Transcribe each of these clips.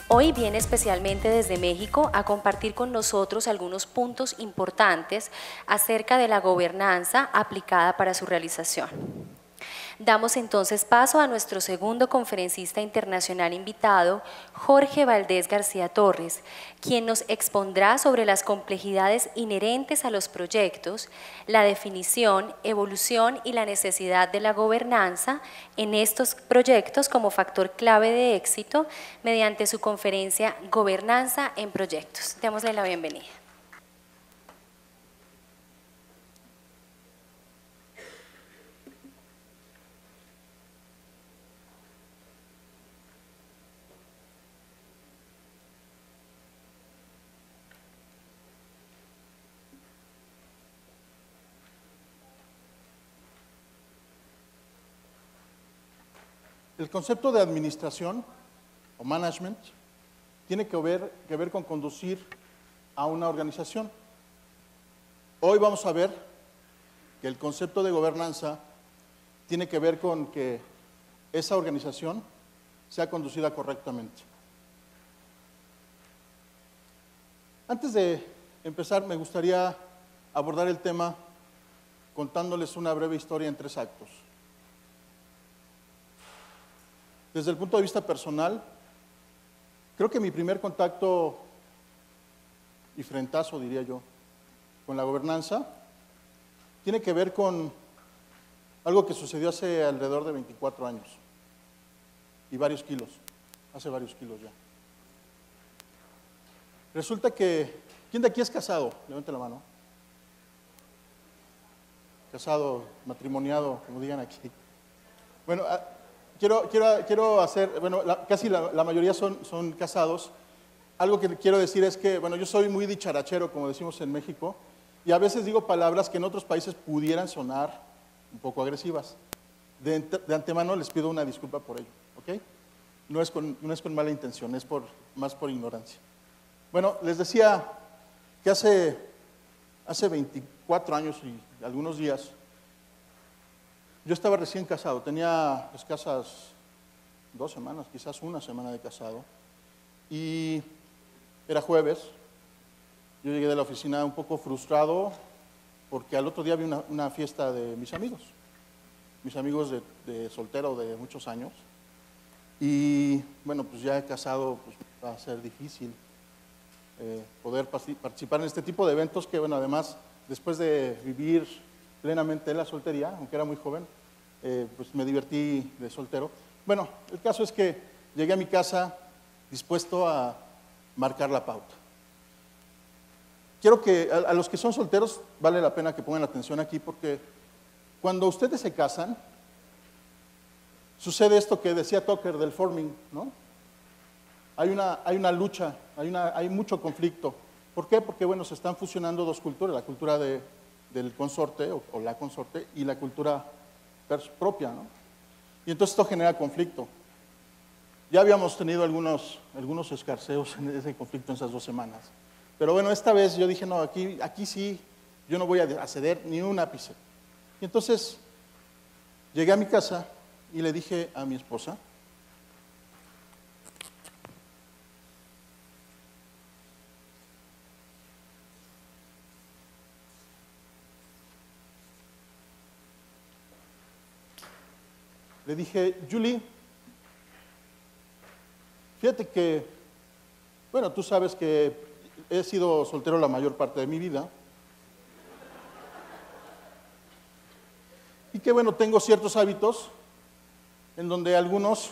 Hoy viene especialmente desde México a compartir con nosotros algunos puntos importantes acerca de la gobernanza aplicada para su realización. Damos entonces paso a nuestro segundo conferencista internacional invitado, Jorge Valdés García Torres, quien nos expondrá sobre las complejidades inherentes a los proyectos, la definición, evolución y la necesidad de la gobernanza en estos proyectos como factor clave de éxito mediante su conferencia Gobernanza en Proyectos. Démosle la bienvenida. El concepto de administración o management tiene que ver con conducir a una organización. Hoy vamos a ver que el concepto de gobernanza tiene que ver con que esa organización sea conducida correctamente. Antes de empezar, me gustaría abordar el tema contándoles una breve historia en 3 actos. Desde el punto de vista personal, creo que mi primer contacto y frentazo, diría yo, con la gobernanza, tiene que ver con algo que sucedió hace alrededor de 24 años y varios kilos, hace varios kilos ya. Resulta que, ¿quién de aquí es casado? Levante la mano. Casado, matrimoniado, como digan aquí. Bueno, quiero hacer, bueno, casi la mayoría son casados. Algo que quiero decir es que, bueno, yo soy muy dicharachero, como decimos en México, y a veces digo palabras que en otros países pudieran sonar un poco agresivas. De antemano les pido una disculpa por ello, ¿ok? No es con mala intención, es más por ignorancia. Bueno, les decía que hace 24 años y algunos días, yo estaba recién casado, tenía escasas 2 semanas, quizás 1 semana de casado, y era jueves. Yo llegué de la oficina un poco frustrado porque al otro día había una fiesta de mis amigos de soltero de muchos años, y bueno, pues ya casado, pues va a ser difícil poder participar en este tipo de eventos que, bueno, además, después de vivir plenamente la soltería, aunque era muy joven, pues me divertí de soltero. Bueno, el caso es que llegué a mi casa dispuesto a marcar la pauta. Quiero que a los que son solteros vale la pena que pongan atención aquí, porque cuando ustedes se casan, sucede esto que decía Tucker del forming, ¿no? Hay una lucha, hay mucho conflicto. ¿Por qué? Porque, bueno, se están fusionando 2 culturas, la cultura del consorte o la consorte y la cultura propia, ¿no? Y entonces esto genera conflicto. Ya habíamos tenido algunos escarceos en ese conflicto en esas 2 semanas. Pero bueno, esta vez yo dije, no, aquí sí, yo no voy a ceder ni un ápice. Y entonces llegué a mi casa y le dije a mi esposa, Julie, fíjate que, bueno, tú sabes que he sido soltero la mayor parte de mi vida y que, bueno, tengo ciertos hábitos en donde algunos,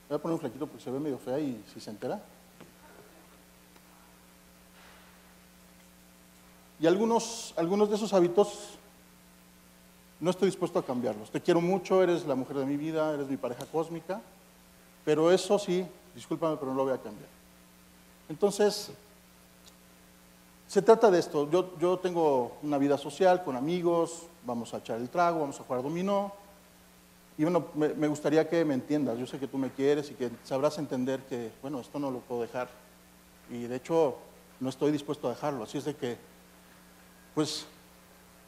voy a poner un flequito porque se ve medio fea y si se entera, y algunos de esos hábitos no estoy dispuesto a cambiarlos. Te quiero mucho, eres la mujer de mi vida, eres mi pareja cósmica, pero eso sí, discúlpame, pero no lo voy a cambiar. Entonces, se trata de esto. Yo tengo una vida social con amigos, vamos a echar el trago, vamos a jugar dominó, y bueno, me gustaría que me entiendas. Yo sé que tú me quieres y que sabrás entender que, bueno, esto no lo puedo dejar, y de hecho no estoy dispuesto a dejarlo, así es de que, pues,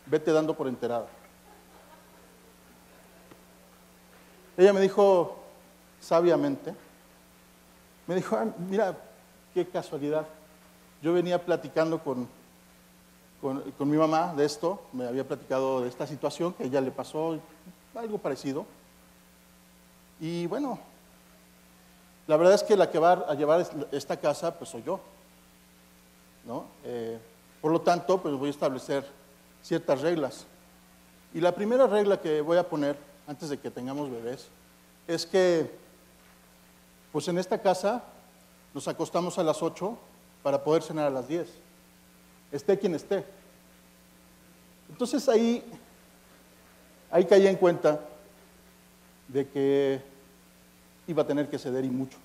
vete dando por enterada. Ella me dijo sabiamente, Me dijo, "Ah, mira, qué casualidad. Yo venía platicando con mi mamá de esto, me había platicado de esta situación que a ella le pasó, algo parecido. Y bueno, la verdad es que la que va a llevar esta casa, pues soy yo, ¿no? Por lo tanto, pues voy a establecer ciertas reglas. Y la primera regla que voy a poner, antes de que tengamos bebés, es que, pues en esta casa nos acostamos a las 8 para poder cenar a las 10, esté quien esté. Entonces ahí caí en cuenta de que iba a tener que ceder y mucho.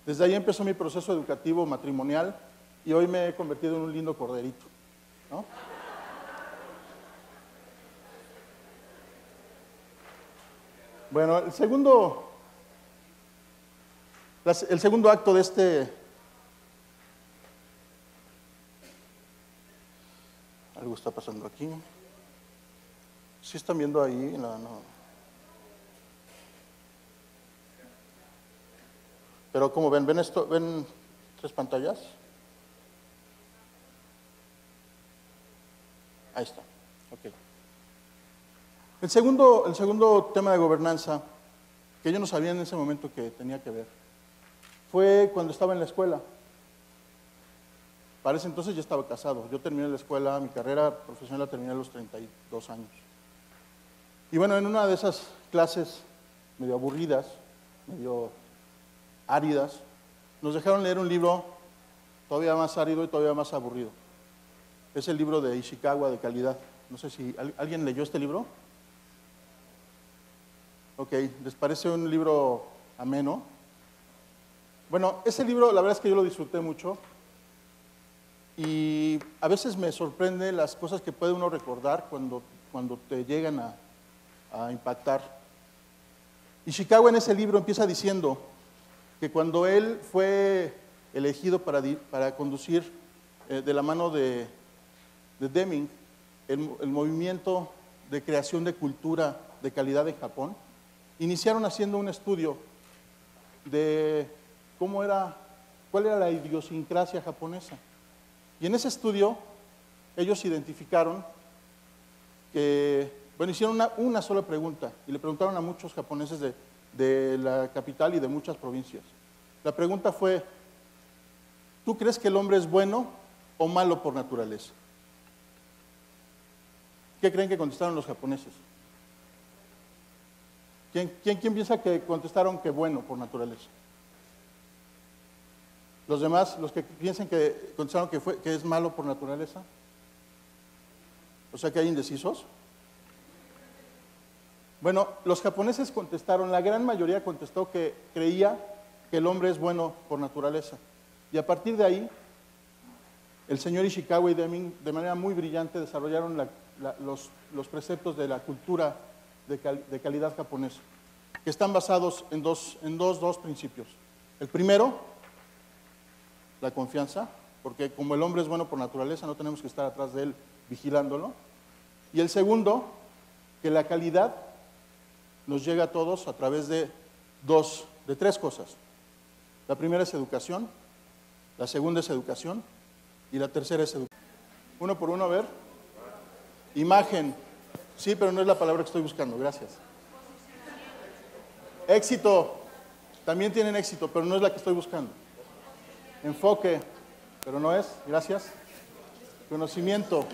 Desde ahí empezó mi proceso educativo matrimonial y hoy me he convertido en un lindo corderito, ¿no? Bueno, el segundo acto de este... Algo está pasando aquí. ¿Sí están viendo ahí? No. Pero como ven esto, ¿ven 3 pantallas? Ahí está. Ok. El segundo tema de gobernanza, que yo no sabía en ese momento que tenía que ver, fue cuando estaba en la escuela. Para ese entonces ya estaba casado. Yo terminé la escuela, mi carrera profesional la terminé a los 32 años. Y bueno, en una de esas clases medio aburridas, medio áridas, nos dejaron leer un libro todavía más árido y todavía más aburrido. Es el libro de Ishikawa, de calidad. No sé si alguien leyó este libro. Ok, ¿les parece un libro ameno? Bueno, ese libro la verdad es que yo lo disfruté mucho y a veces me sorprende las cosas que puede uno recordar cuando te llegan a impactar. Ishikawa en ese libro empieza diciendo que cuando él fue elegido para conducir de la mano de Deming el movimiento de creación de cultura de calidad en Japón, iniciaron haciendo un estudio de cuál era la idiosincrasia japonesa. Y en ese estudio ellos identificaron que, bueno, hicieron una sola pregunta y le preguntaron a muchos japoneses de la capital y de muchas provincias. La pregunta fue, ¿tú crees que el hombre es bueno o malo por naturaleza? ¿Qué creen que contestaron los japoneses? ¿Quién piensa que contestaron que bueno por naturaleza? ¿Los demás, los que piensan que contestaron que es malo por naturaleza? O sea que hay indecisos. Bueno, los japoneses contestaron, la gran mayoría contestó que creía que el hombre es bueno por naturaleza. Y a partir de ahí, el señor Ishikawa y Deming, de manera muy brillante, desarrollaron los preceptos de la cultura de calidad japonesa, que están basados en dos principios. El primero, la confianza, porque como el hombre es bueno por naturaleza, no tenemos que estar atrás de él vigilándolo. Y el segundo, que la calidad nos llega a todos a través de 3 cosas. La primera es educación, la segunda es educación y la tercera es educación. Uno por uno, a ver. Imagen. Sí, pero no es la palabra que estoy buscando, gracias. Éxito. También tienen éxito, pero no es la que estoy buscando. Enfoque, pero no es, gracias. Conocimiento.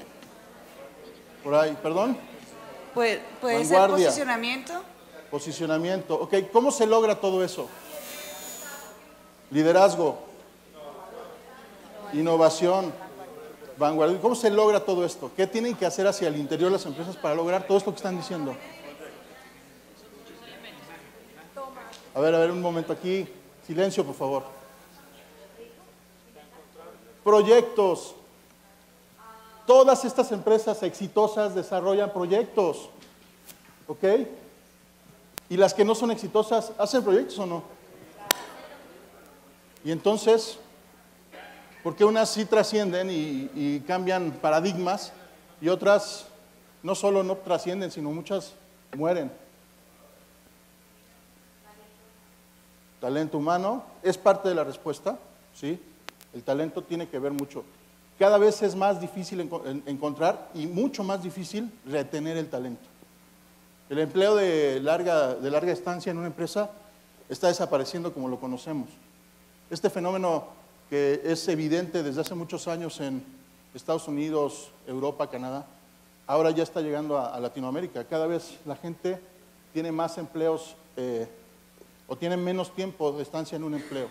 Por ahí, perdón. ¿Puede ser Vanguardia. posicionamiento? Posicionamiento. Ok, ¿cómo se logra todo eso? Liderazgo. Innovación. Vanguardia. ¿Cómo se logra todo esto? ¿Qué tienen que hacer hacia el interior de las empresas para lograr todo esto que están diciendo? A ver, un momento aquí. Silencio, por favor. Proyectos. Todas estas empresas exitosas desarrollan proyectos. ¿Ok? ¿Y las que no son exitosas hacen proyectos o no? Y entonces, ¿por qué unas sí trascienden y cambian paradigmas y otras no solo no trascienden, sino muchas mueren? talento humano es parte de la respuesta, ¿sí? El talento tiene que ver mucho. Cada vez es más difícil encontrar y mucho más difícil retener el talento. El empleo de larga estancia en una empresa está desapareciendo como lo conocemos. Este fenómeno que es evidente desde hace muchos años en Estados Unidos, Europa, Canadá, ahora ya está llegando a Latinoamérica. Cada vez la gente tiene más empleos o tiene menos tiempo de estancia en un empleo.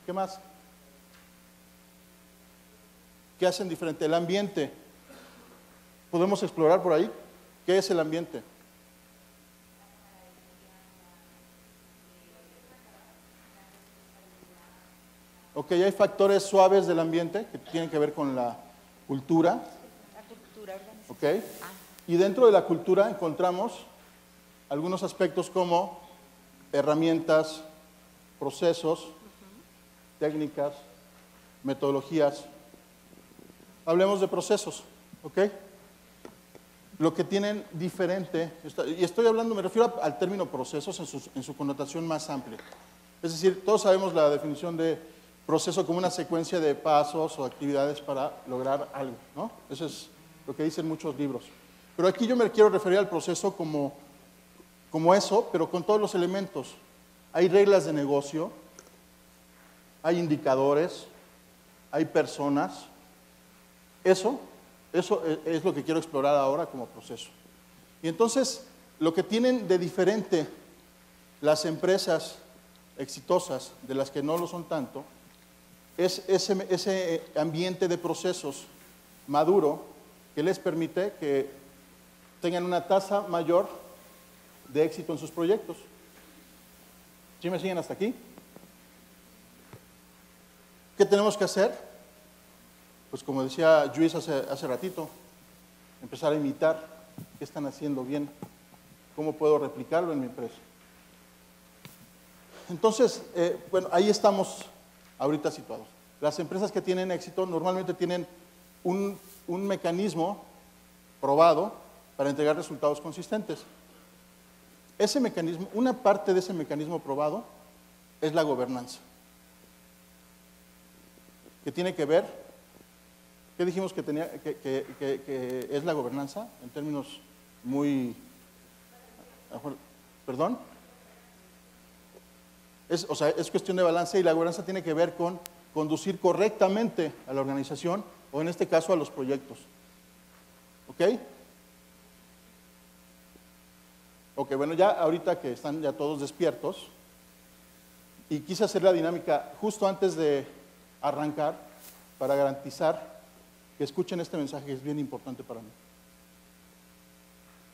¿Qué más? ¿Qué hacen diferente? El ambiente. ¿Podemos explorar por ahí? ¿Qué es el ambiente? Ok, hay factores suaves del ambiente que tienen que ver con la cultura. La cultura organizacional. Ok. Y dentro de la cultura encontramos algunos aspectos como herramientas, procesos, técnicas, metodologías. Hablemos de procesos, ¿ok? Lo que tienen diferente, y estoy hablando, me refiero al término procesos en su connotación más amplia. Es decir, todos sabemos la definición de proceso como una secuencia de pasos o actividades para lograr algo, ¿no? Eso es lo que dicen muchos libros. Pero aquí yo me quiero referir al proceso como eso, pero con todos los elementos. Hay reglas de negocio, hay indicadores, hay personas. Eso es lo que quiero explorar ahora como proceso. Y entonces, lo que tienen de diferente las empresas exitosas de las que no lo son tanto, es ese ambiente de procesos maduro que les permite que tengan una tasa mayor de éxito en sus proyectos. ¿Sí me siguen hasta aquí? ¿Qué tenemos que hacer? Pues como decía Luis hace ratito, empezar a imitar qué están haciendo bien, cómo puedo replicarlo en mi empresa. Entonces, bueno, ahí estamos ahorita situados. Las empresas que tienen éxito normalmente tienen un mecanismo probado para entregar resultados consistentes. Ese mecanismo, una parte de ese mecanismo probado es la gobernanza, que tiene que ver, ¿qué dijimos que es la gobernanza? En términos muy, ¿perdón? Es cuestión de balance, y la gobernanza tiene que ver con conducir correctamente a la organización, o en este caso a los proyectos. ¿Ok? Ok, bueno, ya ahorita que están ya todos despiertos, y quise hacer la dinámica justo antes de arrancar para garantizar que escuchen este mensaje que es bien importante para mí.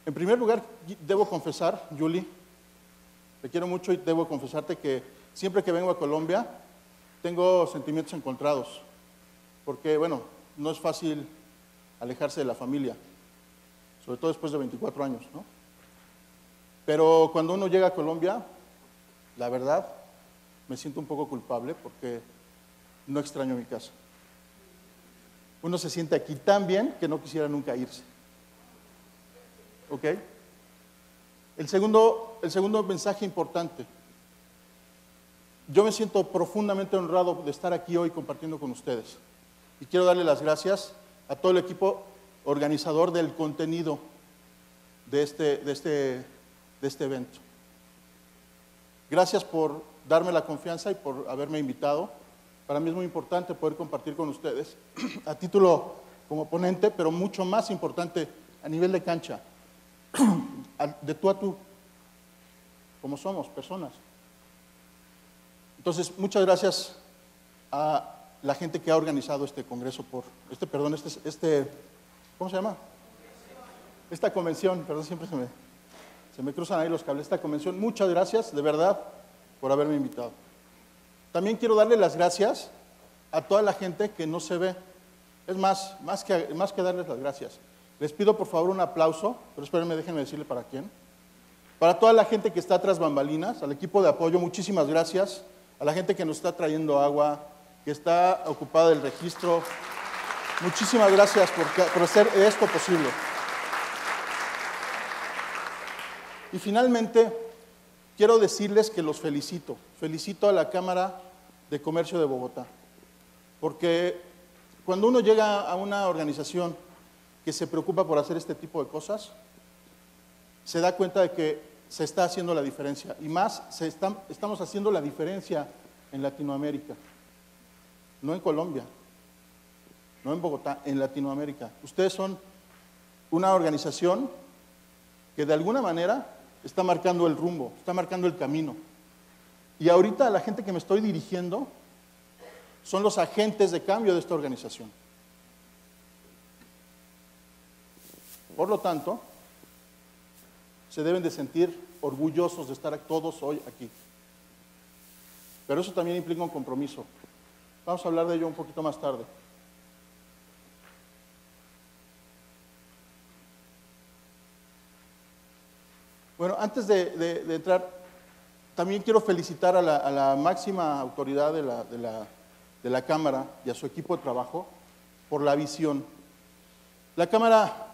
En primer lugar, debo confesar, Julie, te quiero mucho y debo confesarte que siempre que vengo a Colombia tengo sentimientos encontrados, porque, bueno, no es fácil alejarse de la familia, sobre todo después de 24 años, ¿no? Pero cuando uno llega a Colombia, la verdad, me siento un poco culpable porque no extraño mi casa. Uno se siente aquí tan bien que no quisiera nunca irse. ¿Ok? El segundo mensaje importante. Yo me siento profundamente honrado de estar aquí hoy compartiendo con ustedes. Y quiero darle las gracias a todo el equipo organizador del contenido de este evento. Gracias por darme la confianza y por haberme invitado. Para mí es muy importante poder compartir con ustedes a título como ponente, pero mucho más importante a nivel de cancha, de tú a tú, como somos personas. Entonces, muchas gracias a la gente que ha organizado este congreso ¿cómo se llama? Esta convención, perdón, siempre se me cruzan ahí los cables, esta convención. Muchas gracias, de verdad, por haberme invitado. También quiero darle las gracias a toda la gente que no se ve. Es más que darles las gracias, les pido por favor un aplauso, pero espérenme, déjenme decirle para quién. Para toda la gente que está tras bambalinas, al equipo de apoyo, muchísimas gracias. A la gente que nos está trayendo agua, que está ocupada del registro, muchísimas gracias por hacer esto posible. Y finalmente, quiero decirles que los felicito. Felicito a la Cámara de Comercio de Bogotá, porque cuando uno llega a una organización que se preocupa por hacer este tipo de cosas, se da cuenta de que se está haciendo la diferencia, y más estamos haciendo la diferencia en Latinoamérica, no en Colombia, no en Bogotá, en Latinoamérica. Ustedes son una organización que de alguna manera está marcando el rumbo, está marcando el camino. Y ahorita la gente que me estoy dirigiendo son los agentes de cambio de esta organización. Por lo tanto, se deben de sentir orgullosos de estar todos hoy aquí. Pero eso también implica un compromiso. Vamos a hablar de ello un poquito más tarde. Bueno, antes de entrar, también quiero felicitar a la máxima autoridad de la Cámara y a su equipo de trabajo por la visión. La Cámara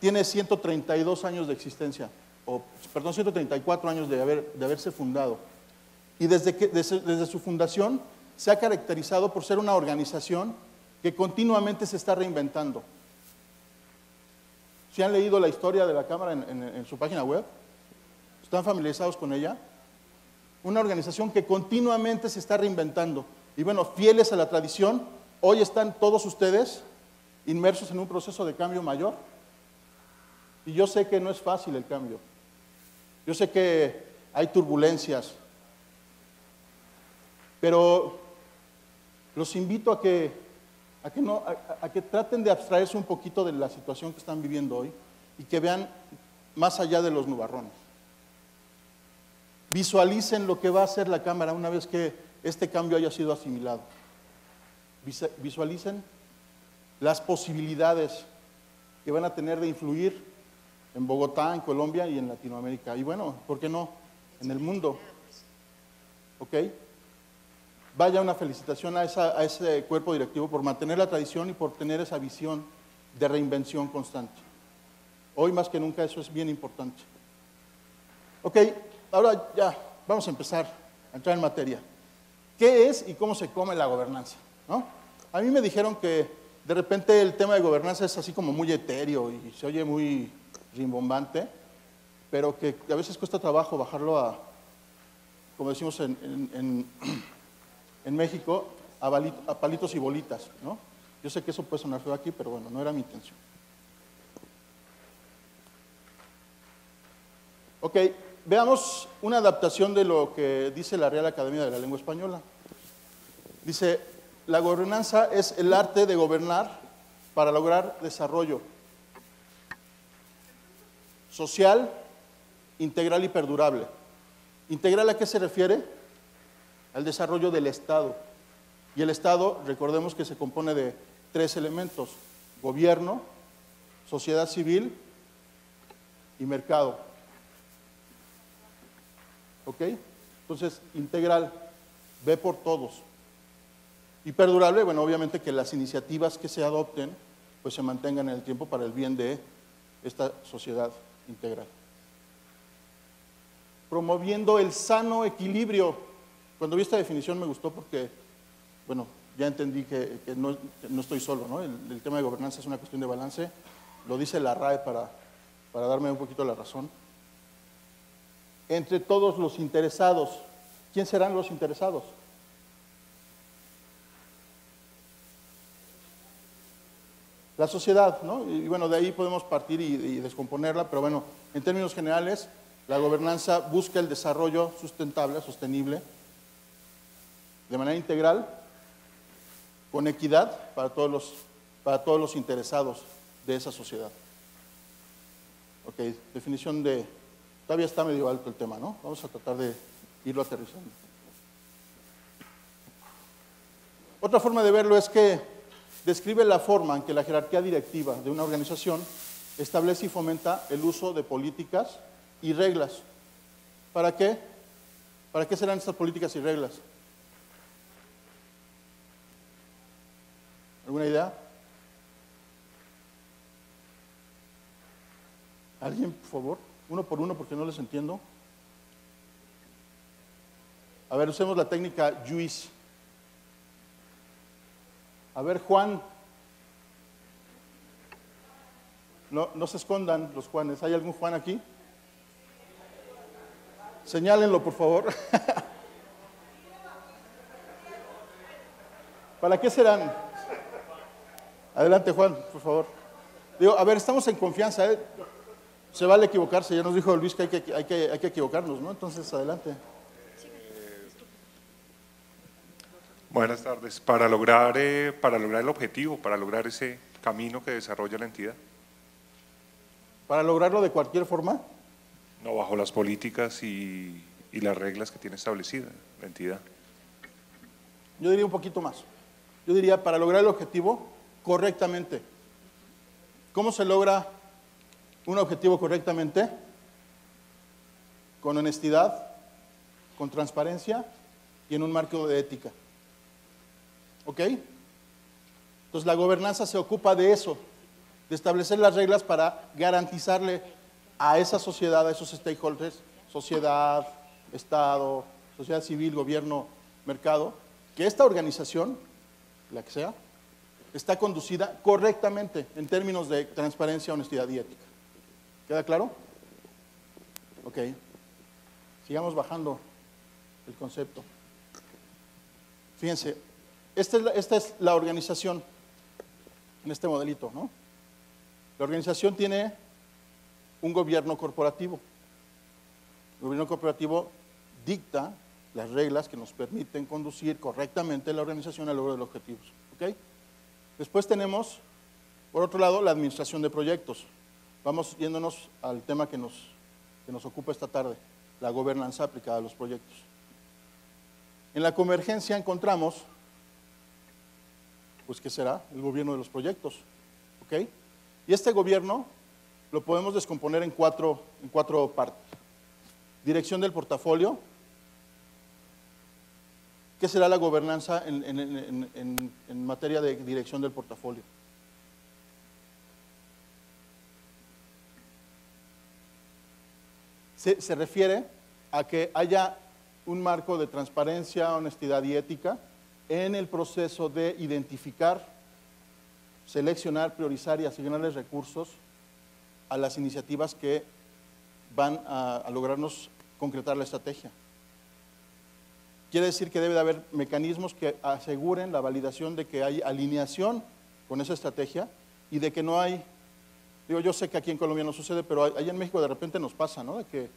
tiene 132 años de existencia, perdón, 134 años de haberse fundado. Y desde su fundación se ha caracterizado por ser una organización que continuamente se está reinventando. ¿Sí han leído la historia de la Cámara en su página web? ¿Están familiarizados con ella? Una organización que continuamente se está reinventando. Y bueno, fieles a la tradición, hoy están todos ustedes inmersos en un proceso de cambio mayor. Y yo sé que no es fácil el cambio. Yo sé que hay turbulencias. Pero los invito a que traten de abstraerse un poquito de la situación que están viviendo hoy y que vean más allá de los nubarrones. Visualicen lo que va a hacer la Cámara una vez que este cambio haya sido asimilado. Visualicen las posibilidades que van a tener de influir en Bogotá, en Colombia y en Latinoamérica. Y bueno, ¿por qué no? En el mundo. ¿Ok? Vaya una felicitación a ese cuerpo directivo por mantener la tradición y por tener esa visión de reinvención constante. Hoy más que nunca eso es bien importante. Ok, ahora ya vamos a empezar a entrar en materia. ¿Qué es y cómo se come la gobernanza? ¿No? A mí me dijeron que de repente el tema de gobernanza es así como muy etéreo y se oye muy rimbombante, pero que a veces cuesta trabajo bajarlo a, como decimos en México, a palitos y bolitas, ¿no? Yo sé que eso puede sonar feo aquí, pero bueno, no era mi intención. Ok, veamos una adaptación de lo que dice la Real Academia de la Lengua Española. Dice, la gobernanza es el arte de gobernar para lograr desarrollo social, integral y perdurable. ¿Integral a qué se refiere? Al desarrollo del Estado. Y el Estado, recordemos que se compone de 3 elementos: gobierno, sociedad civil y mercado. ¿Ok? Entonces, integral, ve por todos. Y perdurable, bueno, obviamente que las iniciativas que se adopten, pues se mantengan en el tiempo para el bien de esta sociedad integral. Promoviendo el sano equilibrio. Cuando vi esta definición me gustó porque, bueno, ya entendí que no estoy solo, ¿no? El tema de gobernanza es una cuestión de balance. Lo dice la RAE para darme un poquito la razón. Entre todos los interesados. ¿Quién serán los interesados? La sociedad, ¿no? Y bueno, de ahí podemos partir y descomponerla, pero bueno, en términos generales, la gobernanza busca el desarrollo sustentable, sostenible, de manera integral, con equidad para todos los interesados de esa sociedad. Ok, definición de... Todavía está medio alto el tema, ¿no? Vamos a tratar de irlo aterrizando. Otra forma de verlo es que describe la forma en que la jerarquía directiva de una organización establece y fomenta el uso de políticas y reglas. ¿Para qué? ¿Para qué serán estas políticas y reglas? ¿Alguna idea? ¿Alguien, por favor? Uno por uno, porque no les entiendo. A ver, usemos la técnica JUICE. A ver, Juan. No se escondan los Juanes. ¿Hay algún Juan aquí? Señálenlo, por favor. ¿Para qué serán? Adelante, Juan, por favor. Digo, a ver, estamos en confianza, ¿eh? Se vale equivocarse. Ya nos dijo Luis que hay que equivocarnos, ¿no? Entonces, adelante. Buenas tardes. Para lograr el objetivo, para lograr ese camino que desarrolla la entidad. ¿Para lograrlo de cualquier forma? No, bajo las políticas y las reglas que tiene establecida la entidad. Yo diría un poquito más. Yo diría para lograr el objetivo correctamente. ¿Cómo se logra un objetivo correctamente? Con honestidad, con transparencia y en un marco de ética. ¿Ok? Entonces la gobernanza se ocupa de eso, de establecer las reglas para garantizarle a esa sociedad, a esos stakeholders, sociedad, Estado, sociedad civil, gobierno, mercado, que esta organización, la que sea, está conducida correctamente en términos de transparencia, honestidad y ética. ¿Queda claro? Ok. Sigamos bajando el concepto. Fíjense, esta es la organización en este modelito, ¿no? La organización tiene un gobierno corporativo. El gobierno corporativo dicta las reglas que nos permiten conducir correctamente la organización al logro de los objetivos. ¿Ok? Después tenemos, por otro lado, la administración de proyectos. Vamos yéndonos al tema que nos ocupa esta tarde, la gobernanza aplicada a los proyectos. En la convergencia encontramos, pues, ¿qué será? El gobierno de los proyectos. ¿Ok? Y este gobierno lo podemos descomponer en cuatro partes. Dirección del portafolio. ¿Qué será la gobernanza en materia de dirección del portafolio? Se refiere a que haya un marco de transparencia, honestidad y ética en el proceso de identificar, seleccionar, priorizar y asignarles recursos a las iniciativas que van a lograrnos concretar la estrategia. Quiere decir que debe de haber mecanismos que aseguren la validación de que hay alineación con esa estrategia y de que no hay, digo, yo sé que aquí en Colombia no sucede, pero allá en México de repente nos pasa, ¿no? De que,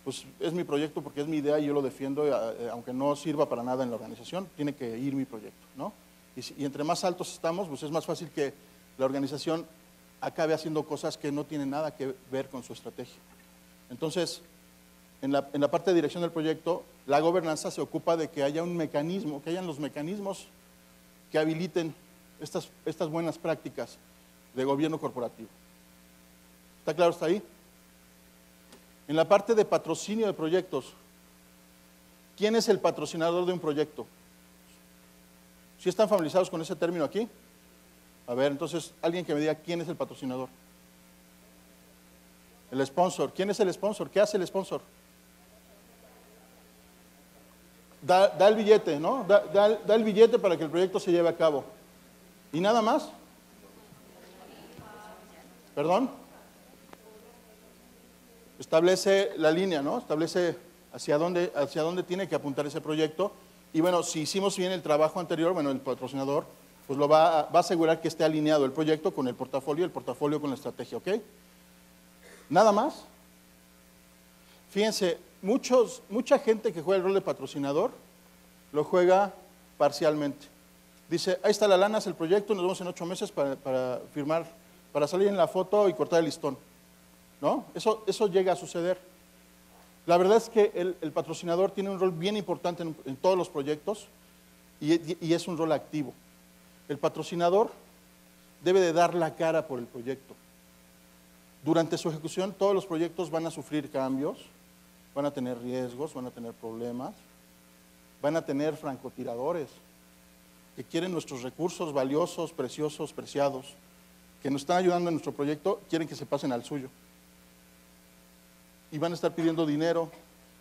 pues, es mi proyecto porque es mi idea y yo lo defiendo, aunque no sirva para nada en la organización, tiene que ir mi proyecto, ¿no? Y entre más altos estamos, pues es más fácil que la organización acabe haciendo cosas que no tienen nada que ver con su estrategia. Entonces, en la parte de dirección del proyecto, la gobernanza se ocupa de que haya un mecanismo, que hayan los mecanismos que habiliten estas buenas prácticas de gobierno corporativo. ¿Está claro hasta ahí? En la parte de patrocinio de proyectos, ¿quién es el patrocinador de un proyecto? ¿Sí están familiarizados con ese término aquí? A ver, entonces, alguien que me diga quién es el patrocinador. El sponsor. ¿Quién es el sponsor? ¿Qué hace el sponsor? Da el billete, ¿no? Da el billete para que el proyecto se lleve a cabo. ¿Y nada más? ¿Perdón? Establece la línea, ¿no? Establece hacia dónde tiene que apuntar ese proyecto. Y bueno, si hicimos bien el trabajo anterior, bueno, el patrocinador pues lo va a asegurar que esté alineado el proyecto con el portafolio con la estrategia, ¿ok? ¿Nada más? Fíjense, mucha gente que juega el rol de patrocinador lo juega parcialmente. Dice, ahí está la lana, es el proyecto, nos vemos en 8 meses para firmar, para salir en la foto y cortar el listón, ¿no? Eso llega a suceder. La verdad es que el patrocinador tiene un rol bien importante en todos los proyectos y es un rol activo. El patrocinador debe de dar la cara por el proyecto. Durante su ejecución, todos los proyectos van a sufrir cambios, van a tener riesgos, van a tener problemas, van a tener francotiradores que quieren nuestros recursos valiosos, preciosos, preciados, que nos están ayudando en nuestro proyecto, quieren que se pasen al suyo. Y van a estar pidiendo dinero,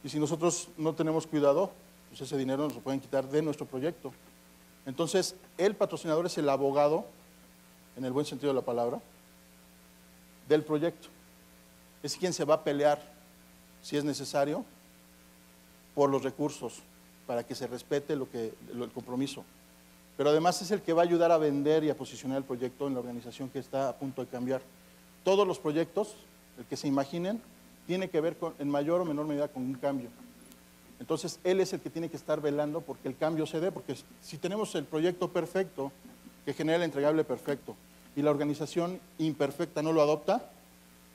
y si nosotros no tenemos cuidado, pues ese dinero nos lo pueden quitar de nuestro proyecto. Entonces, el patrocinador es el abogado, en el buen sentido de la palabra, del proyecto. Es quien se va a pelear, si es necesario, por los recursos, para que se respete el compromiso. Pero además es el que va a ayudar a vender y a posicionar el proyecto en la organización que está a punto de cambiar. Todos los proyectos, el que se imaginen, tiene que ver en mayor o menor medida con un cambio. Entonces, él es el que tiene que estar velando porque el cambio se dé, porque si tenemos el proyecto perfecto, que genera el entregable perfecto, y la organización imperfecta no lo adopta,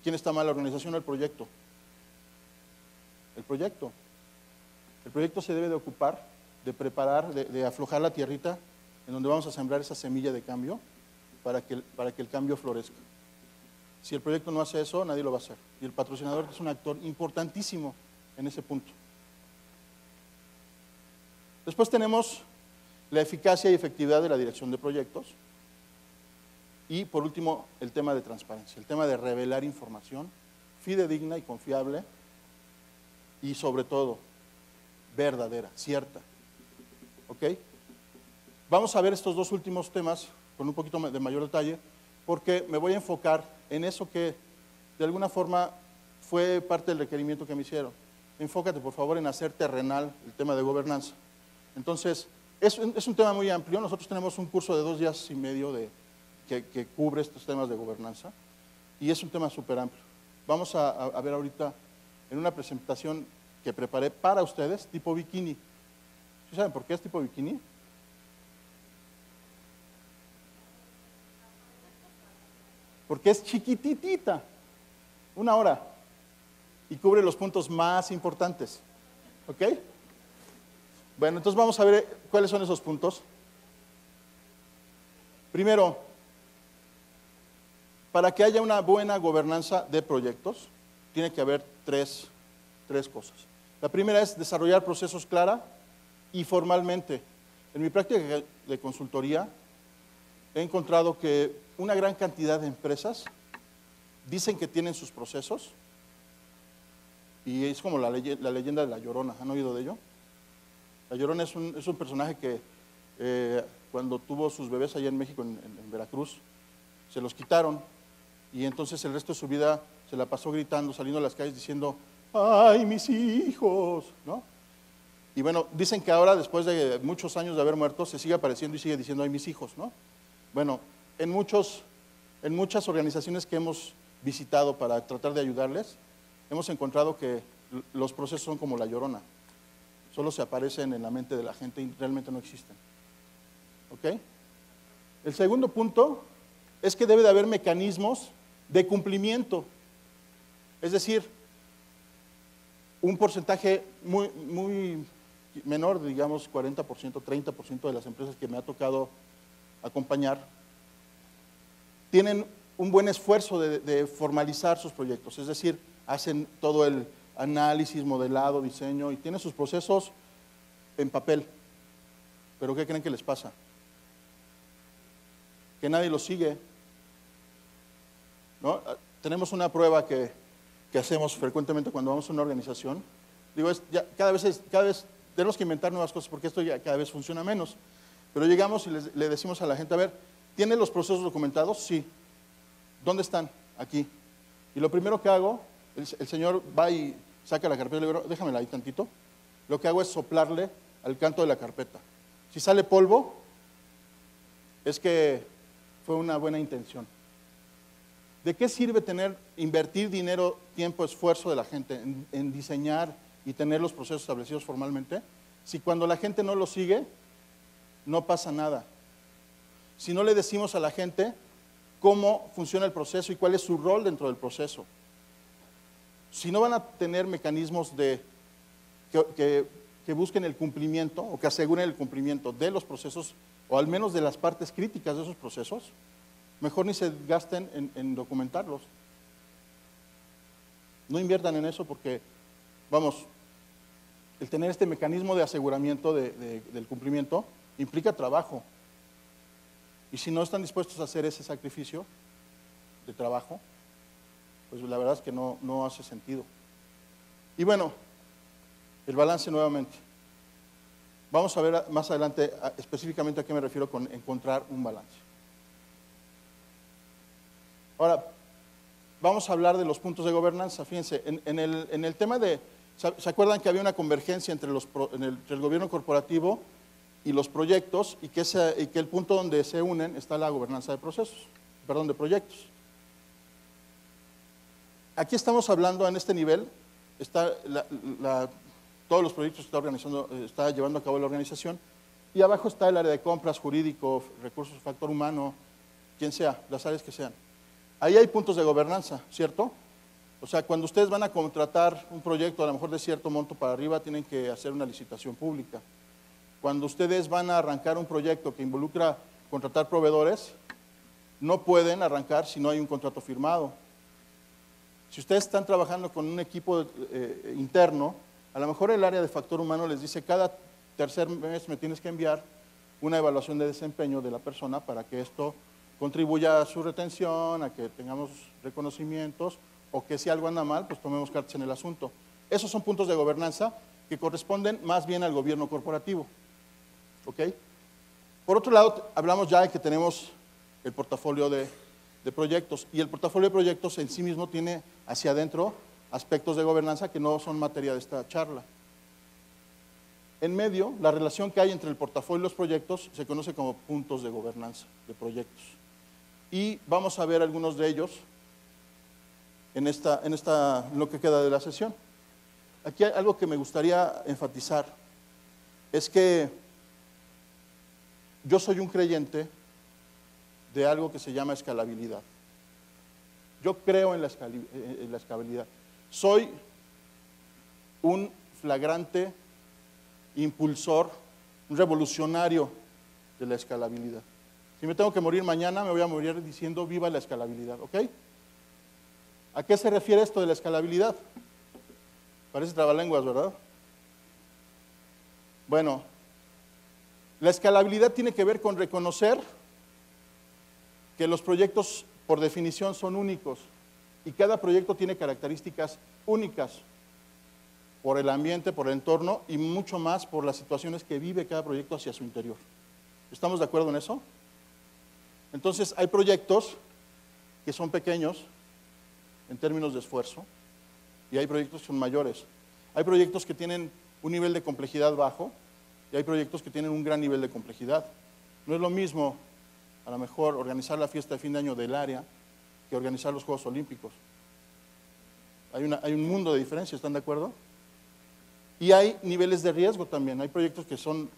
¿quién está mal, la organización o el proyecto? El proyecto. El proyecto se debe de ocupar, de preparar, de aflojar la tierrita en donde vamos a sembrar esa semilla de cambio para que el cambio florezca. Si el proyecto no hace eso, nadie lo va a hacer. Y el patrocinador es un actor importantísimo en ese punto. Después tenemos la eficacia y efectividad de la dirección de proyectos. Y por último, el tema de transparencia, el tema de revelar información fidedigna y confiable y sobre todo verdadera, cierta. ¿Ok? Vamos a ver estos dos últimos temas con un poquito de mayor detalle porque me voy a enfocar en eso que de alguna forma fue parte del requerimiento que me hicieron. Enfócate por favor en hacer terrenal el tema de gobernanza. Entonces, es un tema muy amplio. Nosotros tenemos un curso de 2 días y medio que cubre estos temas de gobernanza y es un tema súper amplio. Vamos a ver ahorita en una presentación que preparé para ustedes, tipo bikini. ¿Sí saben por qué es tipo bikini? Porque es chiquititita, 1 hora, y cubre los puntos más importantes. ¿Ok? Bueno, entonces vamos a ver cuáles son esos puntos. Primero, para que haya una buena gobernanza de proyectos, tiene que haber tres cosas. La primera es desarrollar procesos clara y formalmente. En mi práctica de consultoría, he encontrado que una gran cantidad de empresas dicen que tienen sus procesos y es como la leyenda de La Llorona. ¿Han oído de ello? La Llorona es un personaje que cuando tuvo sus bebés allá en México, en Veracruz, se los quitaron y entonces el resto de su vida se la pasó gritando, saliendo a las calles diciendo, ¡ay, mis hijos! ¿No? Y bueno, dicen que ahora, después de muchos años de haber muerto, se sigue apareciendo y sigue diciendo, ¡ay, mis hijos! ¿No? Bueno, en muchas organizaciones que hemos visitado para tratar de ayudarles, hemos encontrado que los procesos son como La Llorona. Solo se aparecen en la mente de la gente y realmente no existen. ¿Ok? El segundo punto es que debe de haber mecanismos de cumplimiento. Es decir, un porcentaje muy menor, digamos 40%, 30% de las empresas que me ha tocado acompañar, tienen un buen esfuerzo de formalizar sus proyectos. Es decir, hacen todo el análisis, modelado, diseño y tienen sus procesos en papel. ¿Pero qué creen que les pasa? Que nadie los sigue, ¿no? Tenemos una prueba que hacemos frecuentemente cuando vamos a una organización. Digo, cada vez tenemos que inventar nuevas cosas porque esto ya cada vez funciona menos. Pero llegamos y le decimos a la gente, a ver, ¿tiene los procesos documentados? Sí. ¿Dónde están? Aquí. Y lo primero que hago, el señor va y saca la carpeta y le digo, déjamela ahí tantito. Lo que hago es soplarle al canto de la carpeta. Si sale polvo, es que fue una buena intención. ¿De qué sirve invertir dinero, tiempo, esfuerzo de la gente en diseñar y tener los procesos establecidos formalmente? Si cuando la gente no los sigue, no pasa nada. Si no le decimos a la gente cómo funciona el proceso y cuál es su rol dentro del proceso. Si no van a tener mecanismos que busquen el cumplimiento o que aseguren el cumplimiento de los procesos o al menos de las partes críticas de esos procesos, mejor ni se gasten en documentarlos. No inviertan en eso porque, vamos, el tener este mecanismo de aseguramiento del cumplimiento implica trabajo. Y si no están dispuestos a hacer ese sacrificio de trabajo, pues la verdad es que no hace sentido. Y bueno, el balance nuevamente. Vamos a ver más adelante específicamente a qué me refiero con encontrar un balance. Ahora, vamos a hablar de los puntos de gobernanza. Fíjense, en el tema de, ¿se acuerdan que había una convergencia entre el gobierno corporativo y los proyectos y que el punto donde se unen está la gobernanza de de proyectos? Aquí estamos hablando en este nivel, está todos los proyectos que está llevando a cabo la organización, y abajo está el área de compras, jurídico, recursos, factor humano, quien sea, las áreas que sean. Ahí hay puntos de gobernanza, ¿cierto? O sea, cuando ustedes van a contratar un proyecto, a lo mejor de cierto monto para arriba, tienen que hacer una licitación pública. Cuando ustedes van a arrancar un proyecto que involucra contratar proveedores, no pueden arrancar si no hay un contrato firmado. Si ustedes están trabajando con un equipo interno, a lo mejor el área de factor humano les dice cada tercer mes me tienes que enviar una evaluación de desempeño de la persona para que esto contribuya a su retención, a que tengamos reconocimientos o que si algo anda mal, pues tomemos cartas en el asunto. Esos son puntos de gobernanza que corresponden más bien al gobierno corporativo. ¿Ok? Por otro lado, hablamos ya de que tenemos el portafolio de proyectos, y el portafolio de proyectos en sí mismo tiene hacia adentro aspectos de gobernanza que no son materia de esta charla. En medio, la relación que hay entre el portafolio y los proyectos se conoce como puntos de gobernanza de proyectos. Y vamos a ver algunos de ellos en lo que queda de la sesión. Aquí hay algo que me gustaría enfatizar, es que yo soy un creyente de algo que se llama escalabilidad. Yo creo en la escalabilidad. Soy un flagrante impulsor, un revolucionario de la escalabilidad. Si me tengo que morir mañana, me voy a morir diciendo viva la escalabilidad, ¿ok? ¿A qué se refiere esto de la escalabilidad? Parece trabalenguas, ¿verdad? Bueno, la escalabilidad tiene que ver con reconocer que los proyectos por definición son únicos y cada proyecto tiene características únicas por el ambiente, por el entorno y mucho más por las situaciones que vive cada proyecto hacia su interior. ¿Estamos de acuerdo en eso? Entonces, hay proyectos que son pequeños en términos de esfuerzo y hay proyectos que son mayores. Hay proyectos que tienen un nivel de complejidad bajo y hay proyectos que tienen un gran nivel de complejidad. No es lo mismo, a lo mejor, organizar la fiesta de fin de año del área que organizar los Juegos Olímpicos. Hay un mundo de diferencia, ¿están de acuerdo? Y hay niveles de riesgo también. Hay proyectos que son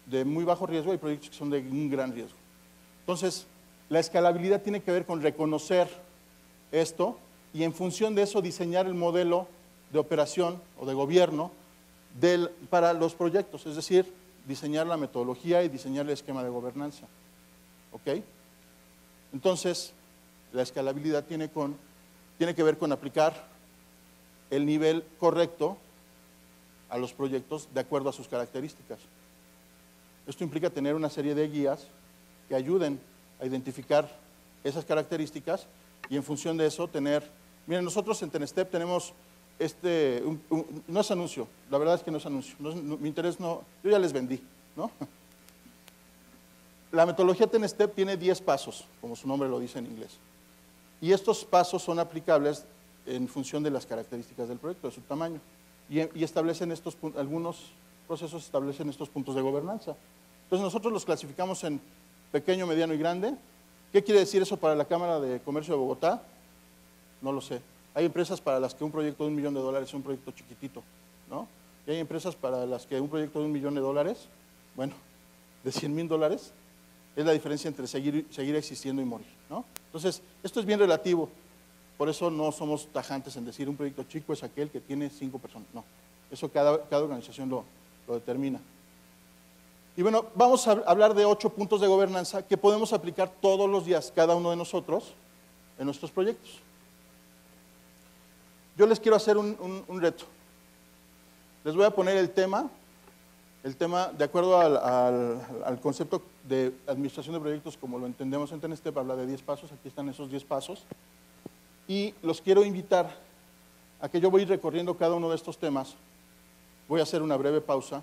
de muy bajo riesgo y hay proyectos que son de un gran riesgo. Entonces, la escalabilidad tiene que ver con reconocer esto y en función de eso diseñar el modelo de operación o de gobierno para los proyectos, es decir, diseñar la metodología y diseñar el esquema de gobernanza. ¿Ok? Entonces, la escalabilidad tiene que ver con aplicar el nivel correcto a los proyectos de acuerdo a sus características. Esto implica tener una serie de guías que ayuden a identificar esas características y en función de eso tener... Miren, nosotros en Tenestep tenemos no es anuncio, la verdad es que no es anuncio, mi interés no, yo ya les vendí, ¿no? La metodología Tenestep tiene 10 pasos, como su nombre lo dice en inglés. Y estos pasos son aplicables en función de las características del proyecto, de su tamaño. Y establecen algunos procesos establecen estos puntos de gobernanza. Entonces nosotros los clasificamos en pequeño, mediano y grande. ¿Qué quiere decir eso para la Cámara de Comercio de Bogotá? No lo sé. Hay empresas para las que un proyecto de $1 millón es un proyecto chiquitito, ¿no? Y hay empresas para las que un proyecto de $1 millón, bueno, de $100,000, es la diferencia entre seguir existiendo y morir, ¿no? Entonces, esto es bien relativo. Por eso no somos tajantes en decir un proyecto chico es aquel que tiene 5 personas. No, eso cada organización lo determina. Y bueno, vamos a hablar de 8 puntos de gobernanza que podemos aplicar todos los días, cada uno de nosotros, en nuestros proyectos. Yo les quiero hacer un reto. Les voy a poner el tema de acuerdo al concepto de administración de proyectos como lo entendemos en Tenestep, habla de 10 pasos, aquí están esos 10 pasos. Y los quiero invitar a que yo voy a ir recorriendo cada uno de estos temas. Voy a hacer una breve pausa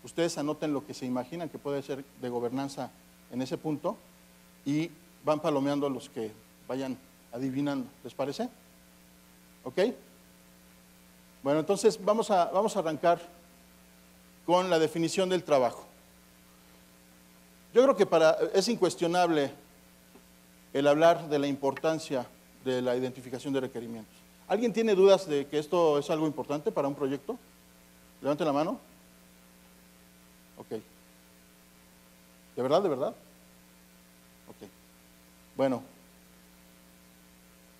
Ustedes anoten lo que se imaginan que puede ser de gobernanza en ese punto y van palomeando los que vayan adivinando. ¿Les parece? ¿Ok? Bueno, entonces vamos a arrancar con la definición del trabajo. Yo creo que es incuestionable el hablar de la importancia de la identificación de requerimientos. ¿Alguien tiene dudas de que esto es algo importante para un proyecto? Levanten la mano. Ok. ¿De verdad? ¿De verdad? Ok. Bueno.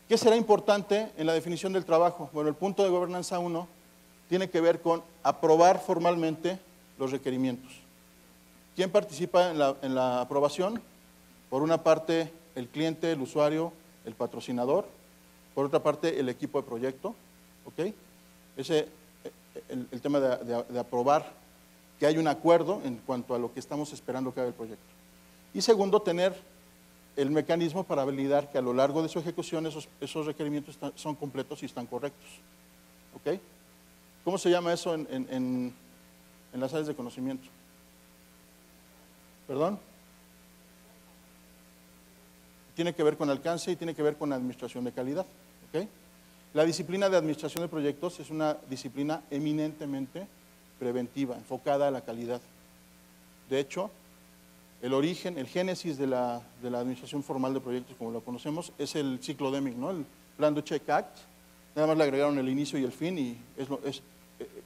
¿Qué será importante en la definición del trabajo? Bueno, el punto de gobernanza 1 tiene que ver con aprobar formalmente los requerimientos. ¿Quién participa en la aprobación? Por una parte, el cliente, el usuario, el patrocinador. Por otra parte, el equipo de proyecto. ¿Ok? El tema de aprobar que hay un acuerdo en cuanto a lo que estamos esperando que haga el proyecto. Y segundo, tener el mecanismo para validar que a lo largo de su ejecución esos requerimientos son completos y están correctos. ¿Ok? ¿Cómo se llama eso en las áreas de conocimiento? ¿Perdón? Tiene que ver con alcance y tiene que ver con administración de calidad. ¿Ok? La disciplina de administración de proyectos es una disciplina eminentemente preventiva, enfocada a la calidad. De hecho, el origen, el génesis de la administración formal de proyectos, como lo conocemos, es el ciclo Deming, ¿no? El Plan Duchek Act. Nada más le agregaron el inicio y el fin y es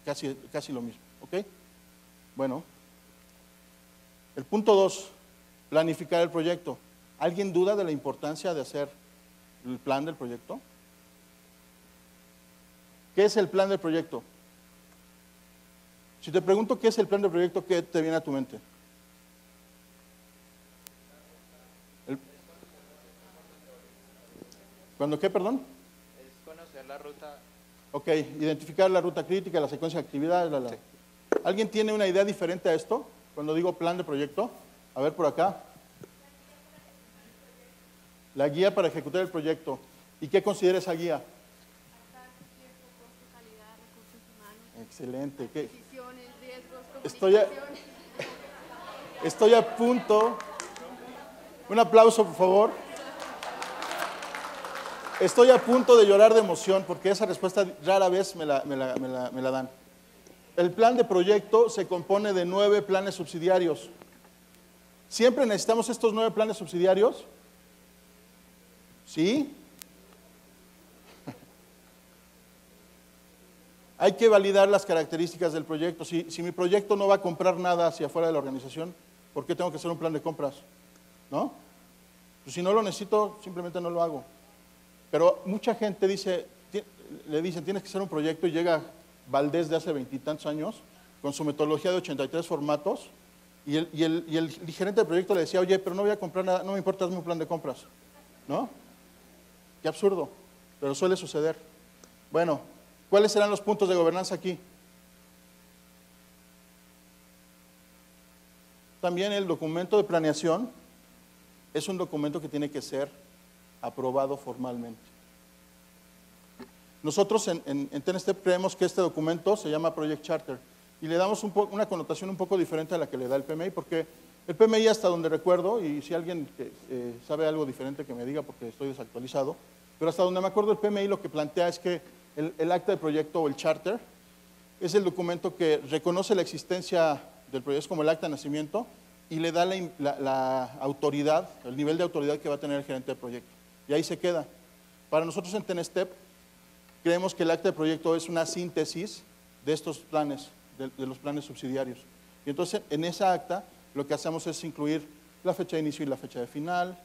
casi lo mismo. ¿Ok? Bueno. El punto 2, planificar el proyecto. ¿Alguien duda de la importancia de hacer el plan del proyecto? ¿Qué es el plan del proyecto? Si te pregunto qué es el plan del proyecto, ¿qué te viene a tu mente? ¿Cuándo qué, perdón? Es conocer la ruta. Ok, identificar la ruta crítica, la secuencia de actividades. Sí. ¿Alguien tiene una idea diferente a esto? Cuando digo plan de proyecto, a ver por acá. La guía para ejecutar el proyecto. ¿Y qué considera esa guía? Tiempo, costo, calidad, recursos humanos. Excelente. ¿Qué? Decisiones, riesgos, Estoy a punto. Un aplauso, por favor. Estoy a punto de llorar de emoción porque esa respuesta rara vez me la dan. El plan de proyecto se compone de 9 planes subsidiarios. ¿Siempre necesitamos estos 9 planes subsidiarios? ¿Sí? Hay que validar las características del proyecto. Si mi proyecto no va a comprar nada hacia afuera de la organización, ¿por qué tengo que hacer un plan de compras? ¿No? Pues si no lo necesito, simplemente no lo hago. Pero mucha gente le dicen, tienes que hacer un proyecto y llega Valdés de hace 20 y tantos años con su metodología de 83 formatos y el gerente del proyecto le decía, oye, pero no voy a comprar nada, no me importa, hazme un plan de compras. ¿No? Qué absurdo, pero suele suceder. Bueno, ¿cuáles serán los puntos de gobernanza aquí? También el documento de planeación es un documento que tiene que ser aprobado formalmente. Nosotros en TenStep creemos que este documento se llama Project Charter y le damos una connotación un poco diferente a la que le da el PMI, porque el PMI, hasta donde recuerdo, y si alguien sabe algo diferente que me diga porque estoy desactualizado, pero hasta donde me acuerdo el PMI lo que plantea es que el acta de proyecto o el charter es el documento que reconoce la existencia del proyecto, es como el acta de nacimiento, y le da la autoridad, el nivel de autoridad que va a tener el gerente de proyecto. Y ahí se queda. Para nosotros en TenStep creemos que el acta de proyecto es una síntesis de estos planes, de los planes subsidiarios. Y entonces en esa acta lo que hacemos es incluir la fecha de inicio y la fecha de final,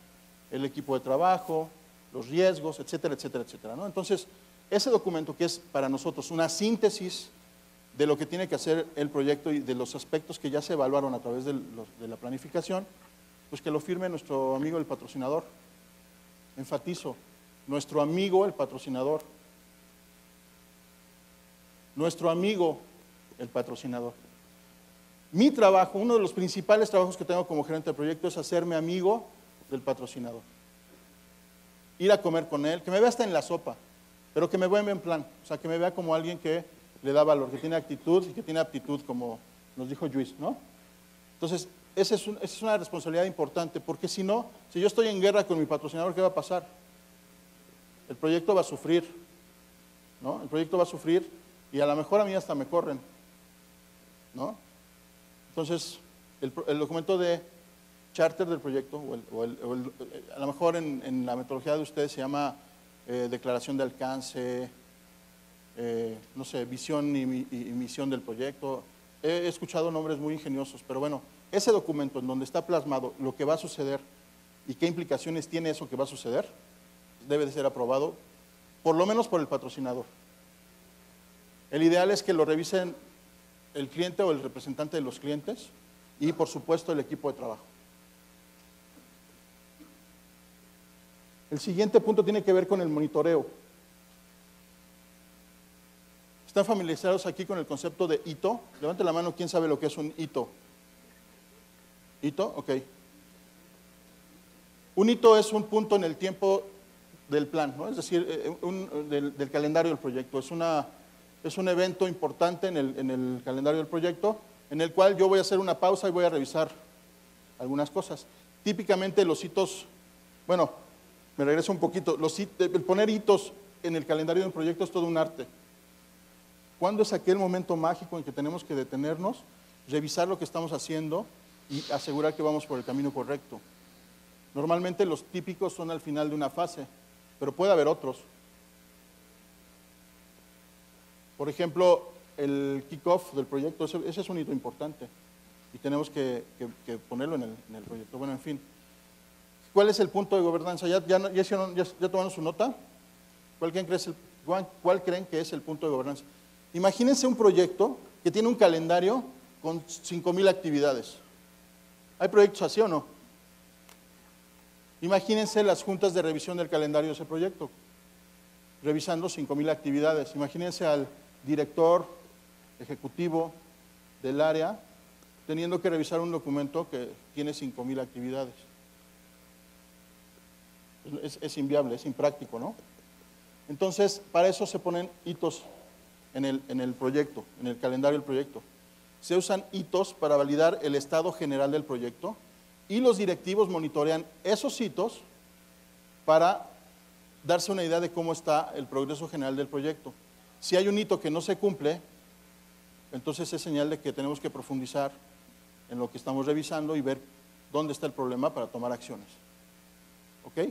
el equipo de trabajo, los riesgos, etcétera, etcétera, etcétera, ¿no? Entonces, ese documento que es para nosotros una síntesis de lo que tiene que hacer el proyecto y de los aspectos que ya se evaluaron a través de la planificación, pues que lo firme nuestro amigo el patrocinador. Enfatizo, nuestro amigo el patrocinador. Nuestro amigo el patrocinador. Mi trabajo, uno de los principales trabajos que tengo como gerente de proyecto es hacerme amigo del patrocinador. Ir a comer con él, que me vea hasta en la sopa, pero que me vea en plan, o sea, que me vea como alguien que le da valor, que tiene actitud y que tiene aptitud como nos dijo Luis, ¿no? Entonces, esa es una responsabilidad importante, porque si no, si yo estoy en guerra con mi patrocinador, ¿qué va a pasar? El proyecto va a sufrir, ¿no? El proyecto va a sufrir y a lo mejor a mí hasta me corren, ¿no? Entonces, el documento de charter del proyecto, a lo mejor en la metodología de ustedes se llama declaración de alcance, no sé, visión y misión del proyecto. He escuchado nombres muy ingeniosos, pero bueno, ese documento en donde está plasmado lo que va a suceder y qué implicaciones tiene eso que va a suceder, debe de ser aprobado, por lo menos por el patrocinador. El ideal es que lo revisen el cliente o el representante de los clientes y, por supuesto, el equipo de trabajo. El siguiente punto tiene que ver con el monitoreo. ¿Están familiarizados aquí con el concepto de hito? Levante la mano, ¿quién sabe lo que es un hito? ¿Hito? Ok. Un hito es un punto en el tiempo del plan, ¿no? Es decir, del calendario del proyecto. Es un evento importante en el calendario del proyecto, en el cual yo voy a hacer una pausa y voy a revisar algunas cosas. Típicamente los hitos, bueno, me regreso un poquito, el poner hitos en el calendario de un proyecto es todo un arte. ¿Cuándo es aquel momento mágico en que tenemos que detenernos, revisar lo que estamos haciendo y asegurar que vamos por el camino correcto? Normalmente los típicos son al final de una fase, pero puede haber otros. Por ejemplo, el kick-off del proyecto, ese es un hito importante y tenemos que ponerlo en el proyecto. Bueno, en fin. ¿Cuál es el punto de gobernanza? ¿Ya tomaron su nota? ¿Cuál creen que es el punto de gobernanza? Imagínense un proyecto que tiene un calendario con 5,000 actividades. ¿Hay proyectos así o no? Imagínense las juntas de revisión del calendario de ese proyecto, revisando 5,000 actividades. Imagínense al director ejecutivo del área teniendo que revisar un documento que tiene 5,000 actividades. Es inviable, es impráctico, ¿no? Entonces, para eso se ponen hitos en el proyecto, en el calendario del proyecto. Se usan hitos para validar el estado general del proyecto y los directivos monitorean esos hitos para darse una idea de cómo está el progreso general del proyecto. Si hay un hito que no se cumple, entonces es señal de que tenemos que profundizar en lo que estamos revisando y ver dónde está el problema para tomar acciones. ¿Ok?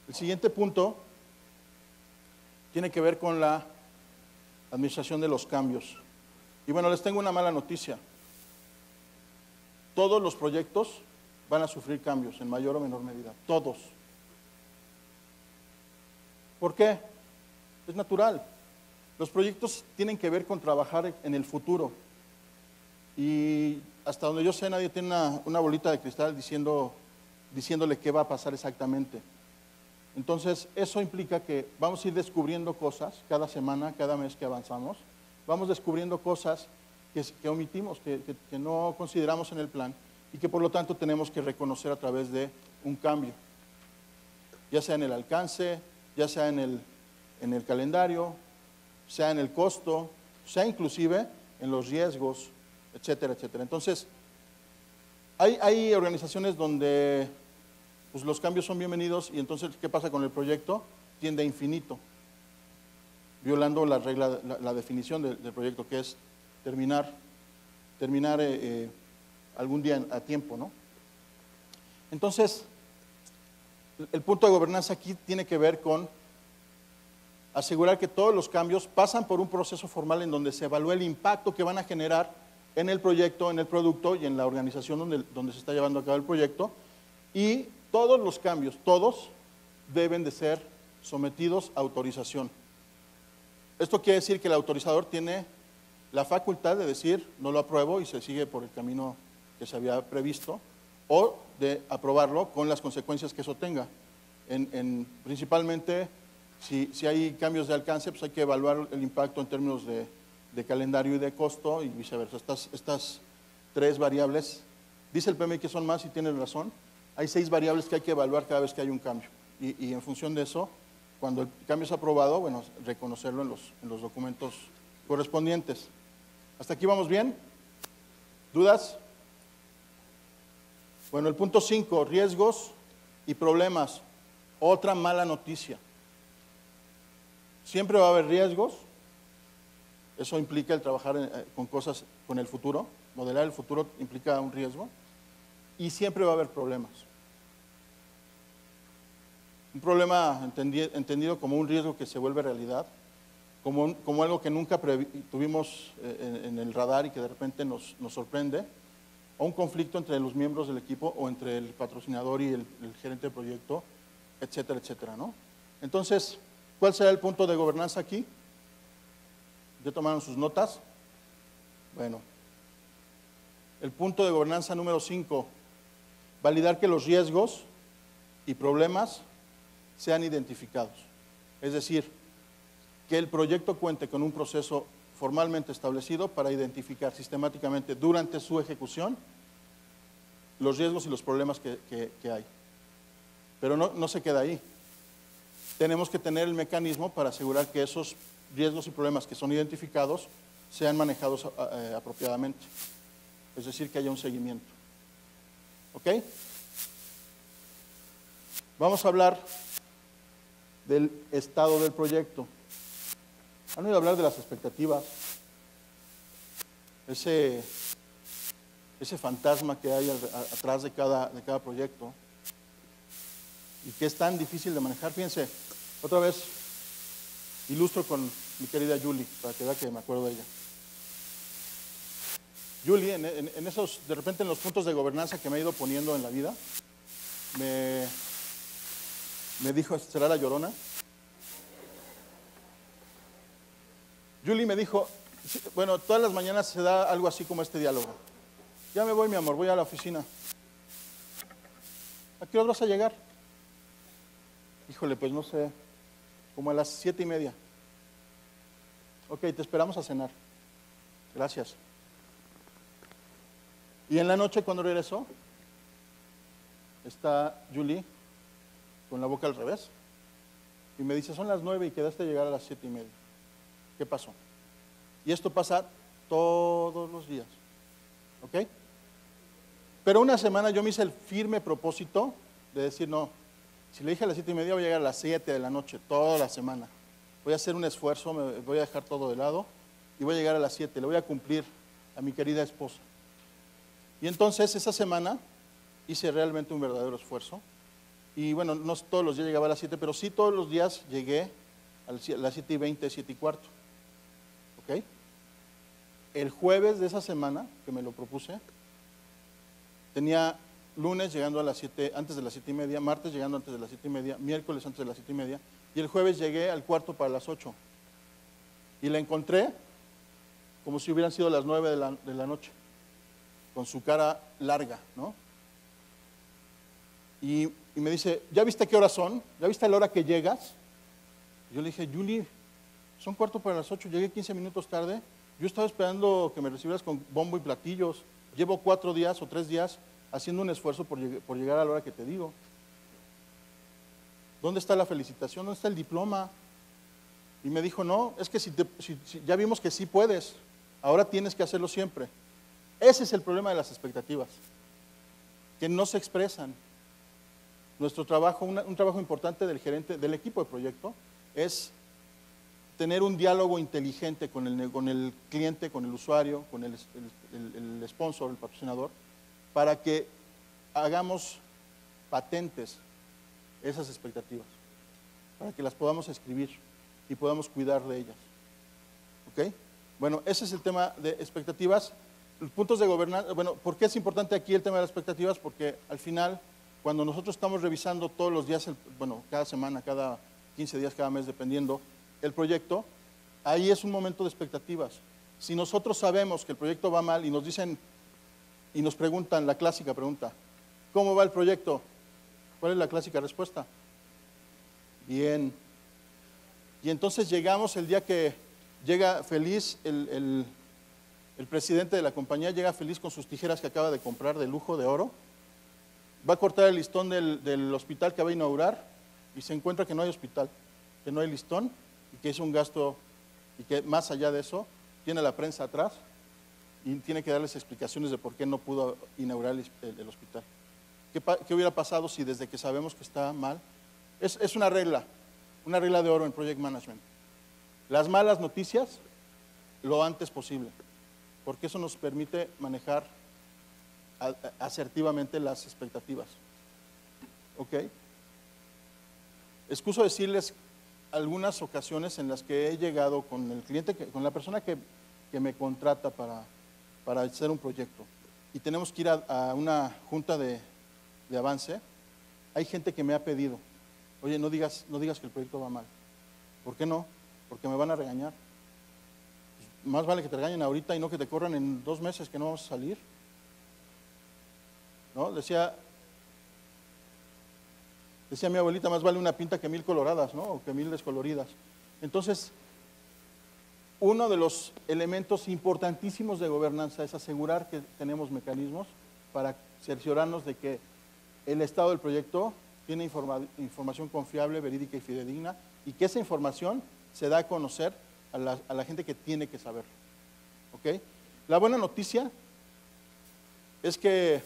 El siguiente punto tiene que ver con la administración de los cambios. Y bueno, les tengo una mala noticia. Todos los proyectos van a sufrir cambios en mayor o menor medida. Todos. ¿Por qué? Es natural. Los proyectos tienen que ver con trabajar en el futuro. Y hasta donde yo sé, nadie tiene una bolita de cristal diciéndole qué va a pasar exactamente. Entonces, eso implica que vamos a ir descubriendo cosas cada semana, cada mes que avanzamos. Vamos descubriendo cosas que omitimos, que no consideramos en el plan y que por lo tanto tenemos que reconocer a través de un cambio. Ya sea en el alcance, ya sea en el calendario, sea en el costo, sea inclusive en los riesgos, etcétera, etcétera. Entonces, hay organizaciones donde pues, los cambios son bienvenidos y entonces, ¿qué pasa con el proyecto? Tiende a infinito, violando la regla, la definición del proyecto, que es terminar algún día a tiempo, ¿no? Entonces, el punto de gobernanza aquí tiene que ver con asegurar que todos los cambios pasan por un proceso formal en donde se evalúa el impacto que van a generar en el proyecto, en el producto y en la organización donde se está llevando a cabo el proyecto. Y todos los cambios, todos, deben de ser sometidos a autorización. Esto quiere decir que el autorizador tiene la facultad de decir, no lo apruebo y se sigue por el camino que se había previsto, o de aprobarlo con las consecuencias que eso tenga. Principalmente, si hay cambios de alcance, pues hay que evaluar el impacto en términos de calendario y de costo y viceversa. Estas tres variables, dice el PMI que son más y tiene razón. Hay 6 variables que hay que evaluar cada vez que hay un cambio. Y en función de eso, cuando el cambio es aprobado, bueno, reconocerlo en los documentos correspondientes. ¿Hasta aquí vamos bien? ¿Dudas? Bueno, el punto 5, riesgos y problemas. Otra mala noticia. Siempre va a haber riesgos. Eso implica el trabajar con cosas, con el futuro. Modelar el futuro implica un riesgo. Y siempre va a haber problemas. Un problema entendido como un riesgo que se vuelve realidad, como algo que nunca tuvimos en el radar y que de repente nos sorprende, o un conflicto entre los miembros del equipo o entre el patrocinador y el gerente de proyecto, etcétera, etcétera, ¿no? Entonces, ¿cuál será el punto de gobernanza aquí? ¿Ya tomaron sus notas? Bueno, el punto de gobernanza número 5, validar que los riesgos y problemas sean identificados. Es decir, que el proyecto cuente con un proceso formalmente establecido para identificar sistemáticamente durante su ejecución los riesgos y los problemas que hay. Pero no se queda ahí. Tenemos que tener el mecanismo para asegurar que esos riesgos y problemas que son identificados sean manejados apropiadamente. Es decir, que haya un seguimiento. ¿Ok? Vamos a hablar del estado del proyecto. ¿Han oído hablar de las expectativas? Ese fantasma que hay atrás de cada proyecto y que es tan difícil de manejar. Fíjense, otra vez ilustro con mi querida Julie, para que vea que me acuerdo de ella. Julie, en esos, de repente en los puntos de gobernanza que me ha ido poniendo en la vida, me dijo, ¿será la Llorona? Julie me dijo, bueno, todas las mañanas se da algo así como este diálogo. Ya me voy, mi amor, voy a la oficina. ¿A qué hora vas a llegar? Híjole, pues no sé, como a las 7:30. Ok, te esperamos a cenar. Gracias. Y en la noche, cuando regresó, está Julie con la boca al revés y me dice, son las 9 y quedaste a llegar a las 7:30. ¿Qué pasó? Y esto pasa todos los días. ¿Ok? Pero una semana yo me hice el firme propósito de decir, no, si le dije a las 7:30 voy a llegar a las 7 de la noche, toda la semana. Voy a hacer un esfuerzo, me voy a dejar todo de lado y voy a llegar a las 7, le voy a cumplir a mi querida esposa. Y entonces esa semana hice realmente un verdadero esfuerzo. Y bueno, no todos los días llegaba a las 7, pero sí todos los días llegué a las 7:20, 7:15. ¿Ok? El jueves de esa semana que me lo propuse, tenía lunes llegando a las 7, antes de las 7:30, martes llegando antes de las 7:30, miércoles antes de las 7:30, y el jueves llegué al cuarto para las 8. Y la encontré como si hubieran sido las 9 de la noche, con su cara larga, ¿no? Y me dice, ¿ya viste qué horas son? ¿Ya viste la hora que llegas? Yo le dije, Julie, son cuarto para las 8, llegué 15 minutos tarde. Yo estaba esperando que me recibieras con bombo y platillos. Llevo 4 días o 3 días haciendo un esfuerzo por llegar a la hora que te digo. ¿Dónde está la felicitación? ¿Dónde está el diploma? Y me dijo, no, es que si ya vimos que sí puedes, ahora tienes que hacerlo siempre. Ese es el problema de las expectativas, que no se expresan. Nuestro trabajo, un trabajo importante del gerente, del equipo de proyecto, es tener un diálogo inteligente con el cliente, con el usuario, con el sponsor, el patrocinador, para que hagamos patentes esas expectativas, para que las podamos escribir y podamos cuidar de ellas. ¿Ok? Bueno, ese es el tema de expectativas. Los puntos de gobernanza, bueno, ¿por qué es importante aquí el tema de las expectativas? Porque al final, cuando nosotros estamos revisando todos los días, bueno, cada semana, cada 15 días, cada mes, dependiendo el proyecto, ahí es un momento de expectativas. Si nosotros sabemos que el proyecto va mal y nos dicen y nos preguntan, la clásica pregunta, ¿cómo va el proyecto? ¿Cuál es la clásica respuesta? Bien. Y entonces llegamos el día que llega feliz el presidente de la compañía, llega feliz con sus tijeras que acaba de comprar de lujo, de oro, va a cortar el listón del hospital que va a inaugurar y se encuentra que no hay hospital, que no hay listón y que es un gasto y que más allá de eso tiene la prensa atrás y tiene que darles explicaciones de por qué no pudo inaugurar el hospital. ¿Qué hubiera pasado si desde que sabemos que está mal? Es una regla de oro en Project Management. Las malas noticias lo antes posible, porque eso nos permite manejar asertivamente las expectativas. ¿Ok? Excuso decirles algunas ocasiones en las que he llegado con el cliente, con la persona que me contrata para hacer un proyecto, y tenemos que ir a una junta de avance. Hay gente que me ha pedido, oye, no digas que el proyecto va mal. ¿Por qué no? Porque me van a regañar. Pues más vale que te regañen ahorita y no que te corran en 2 meses que no vamos a salir. ¿No? Decía mi abuelita, más vale una pinta que 1000 coloradas, ¿no? O que 1000 descoloridas. Entonces, uno de los elementos importantísimos de gobernanza es asegurar que tenemos mecanismos para cerciorarnos de que el estado del proyecto tiene información confiable, verídica y fidedigna, y que esa información se da a conocer a la gente que tiene que saberlo. ¿Ok? La buena noticia es que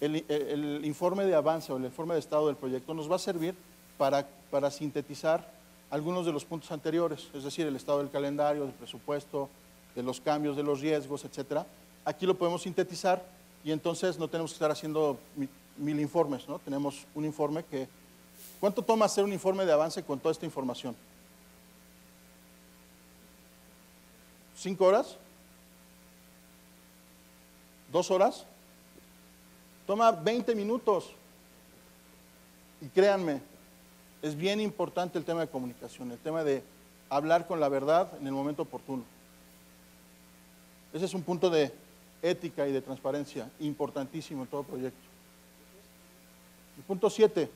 el informe de avance o el informe de estado del proyecto nos va a servir para sintetizar algunos de los puntos anteriores, es decir, el estado del calendario, del presupuesto, de los cambios, de los riesgos, etcétera. Aquí lo podemos sintetizar y entonces no tenemos que estar haciendo 1000 informes, ¿no? Tenemos un informe que… ¿Cuánto toma hacer un informe de avance con toda esta información? ¿5 horas? ¿2 horas? Toma 20 minutos. Y créanme, es bien importante el tema de comunicación, el tema de hablar con la verdad en el momento oportuno. Ese es un punto de ética y de transparencia importantísimo en todo proyecto. El punto 7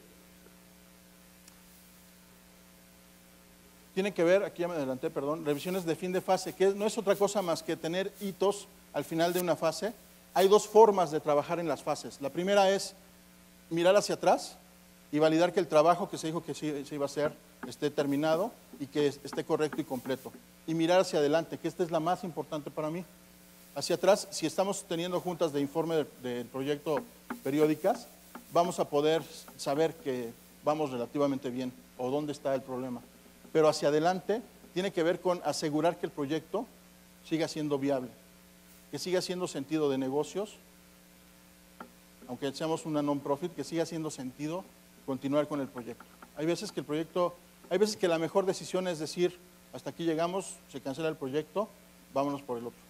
tiene que ver, aquí ya me adelanté, perdón, revisiones de fin de fase, que no es otra cosa más que tener hitos al final de una fase. Hay 2 formas de trabajar en las fases. La primera es mirar hacia atrás y validar que el trabajo que se dijo que se iba a hacer esté terminado y que esté correcto y completo. Y mirar hacia adelante, que esta es la más importante para mí. Hacia atrás, si estamos teniendo juntas de informe del proyecto periódicas, vamos a poder saber que vamos relativamente bien o dónde está el problema. Pero hacia adelante tiene que ver con asegurar que el proyecto siga siendo viable, que siga siendo sentido de negocios, aunque seamos una non-profit, que siga siendo sentido continuar con el proyecto. Hay veces que la mejor decisión es decir, hasta aquí llegamos, se cancela el proyecto, vámonos por el otro.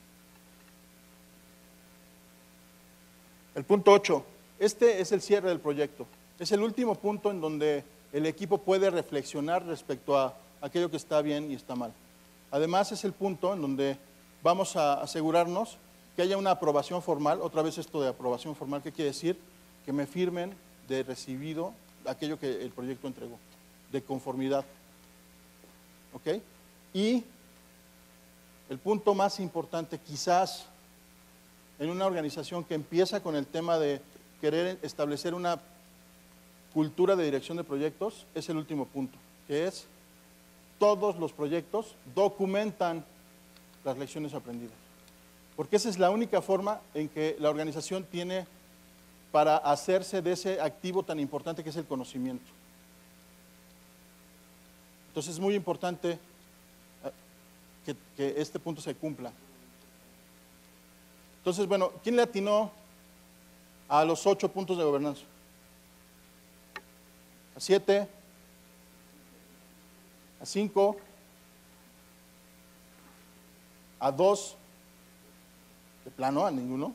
El punto 8, este es el cierre del proyecto. Es el último punto en donde el equipo puede reflexionar respecto a aquello que está bien y está mal. Además, es el punto en donde vamos a asegurarnos que haya una aprobación formal. Otra vez esto de aprobación formal, ¿qué quiere decir? Que me firmen de recibido aquello que el proyecto entregó, de conformidad. ¿Ok? Y el punto más importante, quizás en una organización que empieza con el tema de querer establecer una cultura de dirección de proyectos, es el último punto, que es todos los proyectos documentan las lecciones aprendidas. Porque esa es la única forma en que la organización tiene para hacerse de ese activo tan importante que es el conocimiento. Entonces es muy importante que este punto se cumpla. Entonces, bueno, ¿quién le atinó a los 8 puntos de gobernanza? ¿A 7? ¿A 5? ¿A 2? ¿De plano? ¿A ninguno?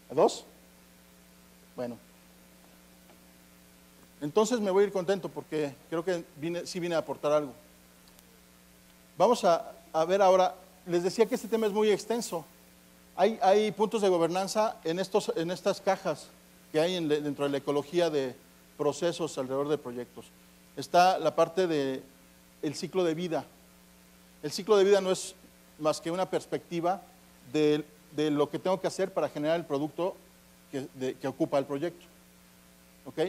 ¿A 2? Bueno. Entonces me voy a ir contento porque creo que sí vine a aportar algo. Vamos a ver ahora, les decía que este tema es muy extenso. Hay puntos de gobernanza en estas cajas que hay dentro de la ecología de procesos alrededor de proyectos. Está la parte del ciclo de vida. El ciclo de vida no es más que una perspectiva de lo que tengo que hacer para generar el producto que ocupa el proyecto. ¿Ok?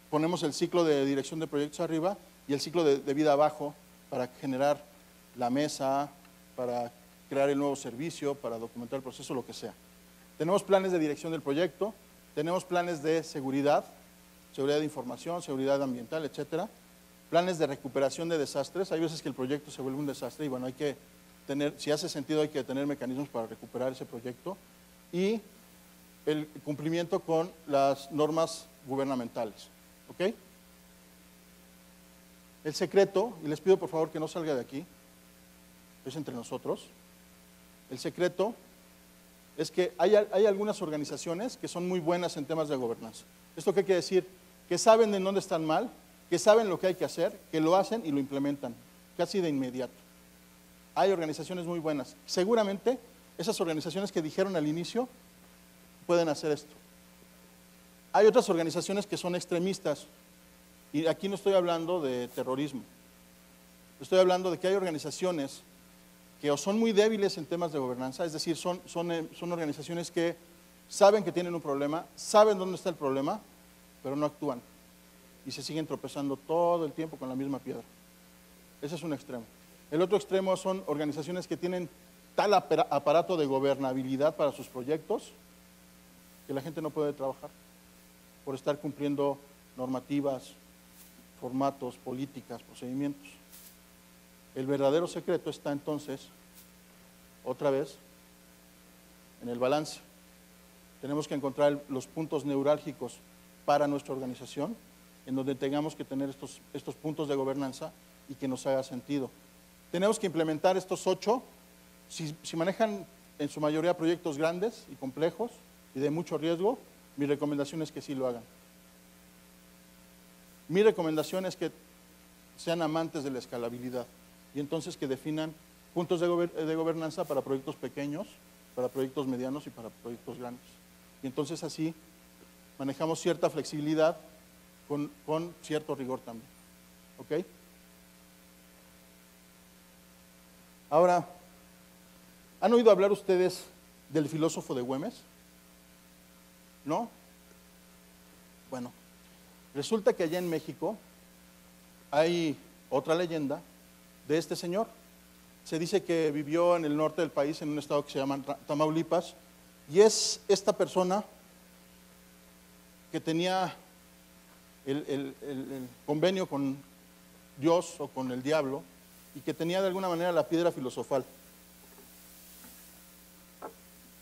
Ponemos el ciclo de dirección de proyectos arriba y el ciclo de vida abajo para generar la mesa, para crear el nuevo servicio, para documentar el proceso, lo que sea. Tenemos planes de dirección del proyecto, tenemos planes de seguridad de información, seguridad ambiental, etcétera. Planes de recuperación de desastres. Hay veces que el proyecto se vuelve un desastre y bueno, hay que tener, si hace sentido, hay que tener mecanismos para recuperar ese proyecto. Y el cumplimiento con las normas gubernamentales. ¿Ok? El secreto, y les pido por favor que no salga de aquí, es entre nosotros. El secreto es que hay algunas organizaciones que son muy buenas en temas de gobernanza. ¿Esto qué quiere decir? Que saben en dónde están mal, que saben lo que hay que hacer, que lo hacen y lo implementan, casi de inmediato. Hay organizaciones muy buenas. Seguramente esas organizaciones que dijeron al inicio pueden hacer esto. Hay otras organizaciones que son extremistas, y aquí no estoy hablando de terrorismo. Estoy hablando de que hay organizaciones que o son muy débiles en temas de gobernanza, es decir, son organizaciones que saben que tienen un problema, saben dónde está el problema, pero no actúan. Y se siguen tropezando todo el tiempo con la misma piedra. Ese es un extremo. El otro extremo son organizaciones que tienen tal aparato de gobernabilidad para sus proyectos que la gente no puede trabajar por estar cumpliendo normativas, formatos, políticas, procedimientos. El verdadero secreto está entonces, otra vez, en el balance. Tenemos que encontrar los puntos neurálgicos para nuestra organización, en donde tengamos que tener estos puntos de gobernanza y que nos haga sentido. Tenemos que implementar estos 8. Si manejan en su mayoría proyectos grandes y complejos y de mucho riesgo, mi recomendación es que sí lo hagan. Mi recomendación es que sean amantes de la escalabilidad y entonces que definan puntos de gobernanza para proyectos pequeños, para proyectos medianos y para proyectos grandes. Y entonces así manejamos cierta flexibilidad con cierto rigor también. ¿Ok? Ahora, ¿han oído hablar ustedes del filósofo de Güemes? ¿No? Bueno, resulta que allá en México hay otra leyenda de este señor. Se dice que vivió en el norte del país, en un estado que se llama Tamaulipas, y es esta persona que tenía el convenio con Dios o con el diablo y que tenía de alguna manera la piedra filosofal.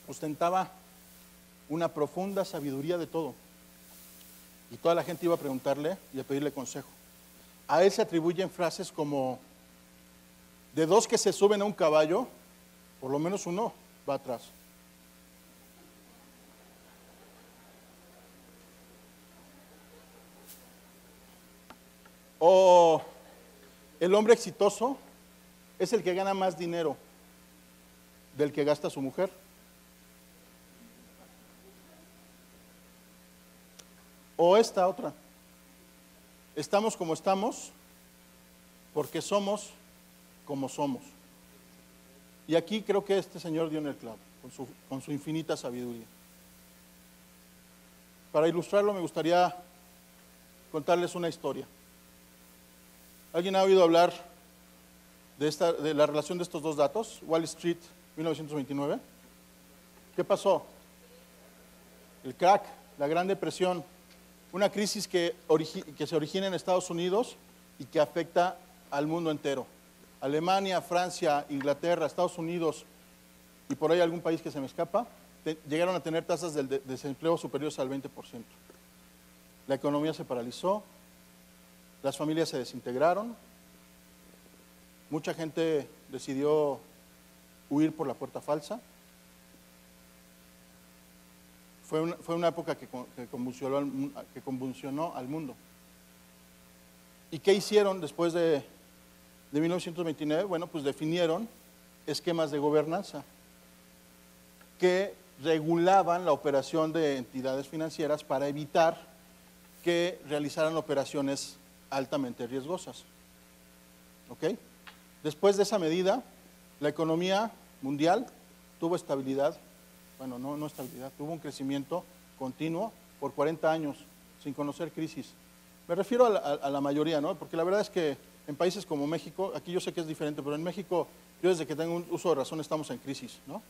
Ostentaba una profunda sabiduría de todo y toda la gente iba a preguntarle y a pedirle consejo. A él se atribuyen frases como: de 2 que se suben a un caballo, por lo menos uno va atrás. O el hombre exitoso es el que gana más dinero del que gasta su mujer. O esta otra: estamos como estamos porque somos como somos. Y aquí creo que este señor dio en el clavo, con su infinita sabiduría. Para ilustrarlo me gustaría contarles una historia. ¿Alguien ha oído hablar de la relación de estos dos datos? Wall Street, 1929. ¿Qué pasó? El crack, la Gran Depresión, una crisis que se origina en Estados Unidos y que afecta al mundo entero. Alemania, Francia, Inglaterra, Estados Unidos y por ahí algún país que se me escapa, llegaron a tener tasas de desempleo superiores al 20%. La economía se paralizó, las familias se desintegraron, mucha gente decidió huir por la puerta falsa. Fue una época que convulsionó al mundo. ¿Y qué hicieron después de 1929? Bueno, pues definieron esquemas de gobernanza que regulaban la operación de entidades financieras para evitar que realizaran operaciones altamente riesgosas. ¿Ok? Después de esa medida, la economía mundial tuvo estabilidad. Bueno, no estabilidad, tuvo un crecimiento continuo por 40 años, sin conocer crisis. Me refiero a la mayoría, ¿no? Porque la verdad es que en países como México, aquí yo sé que es diferente, pero en México, yo desde que tengo un uso de razón estamos en crisis, ¿no?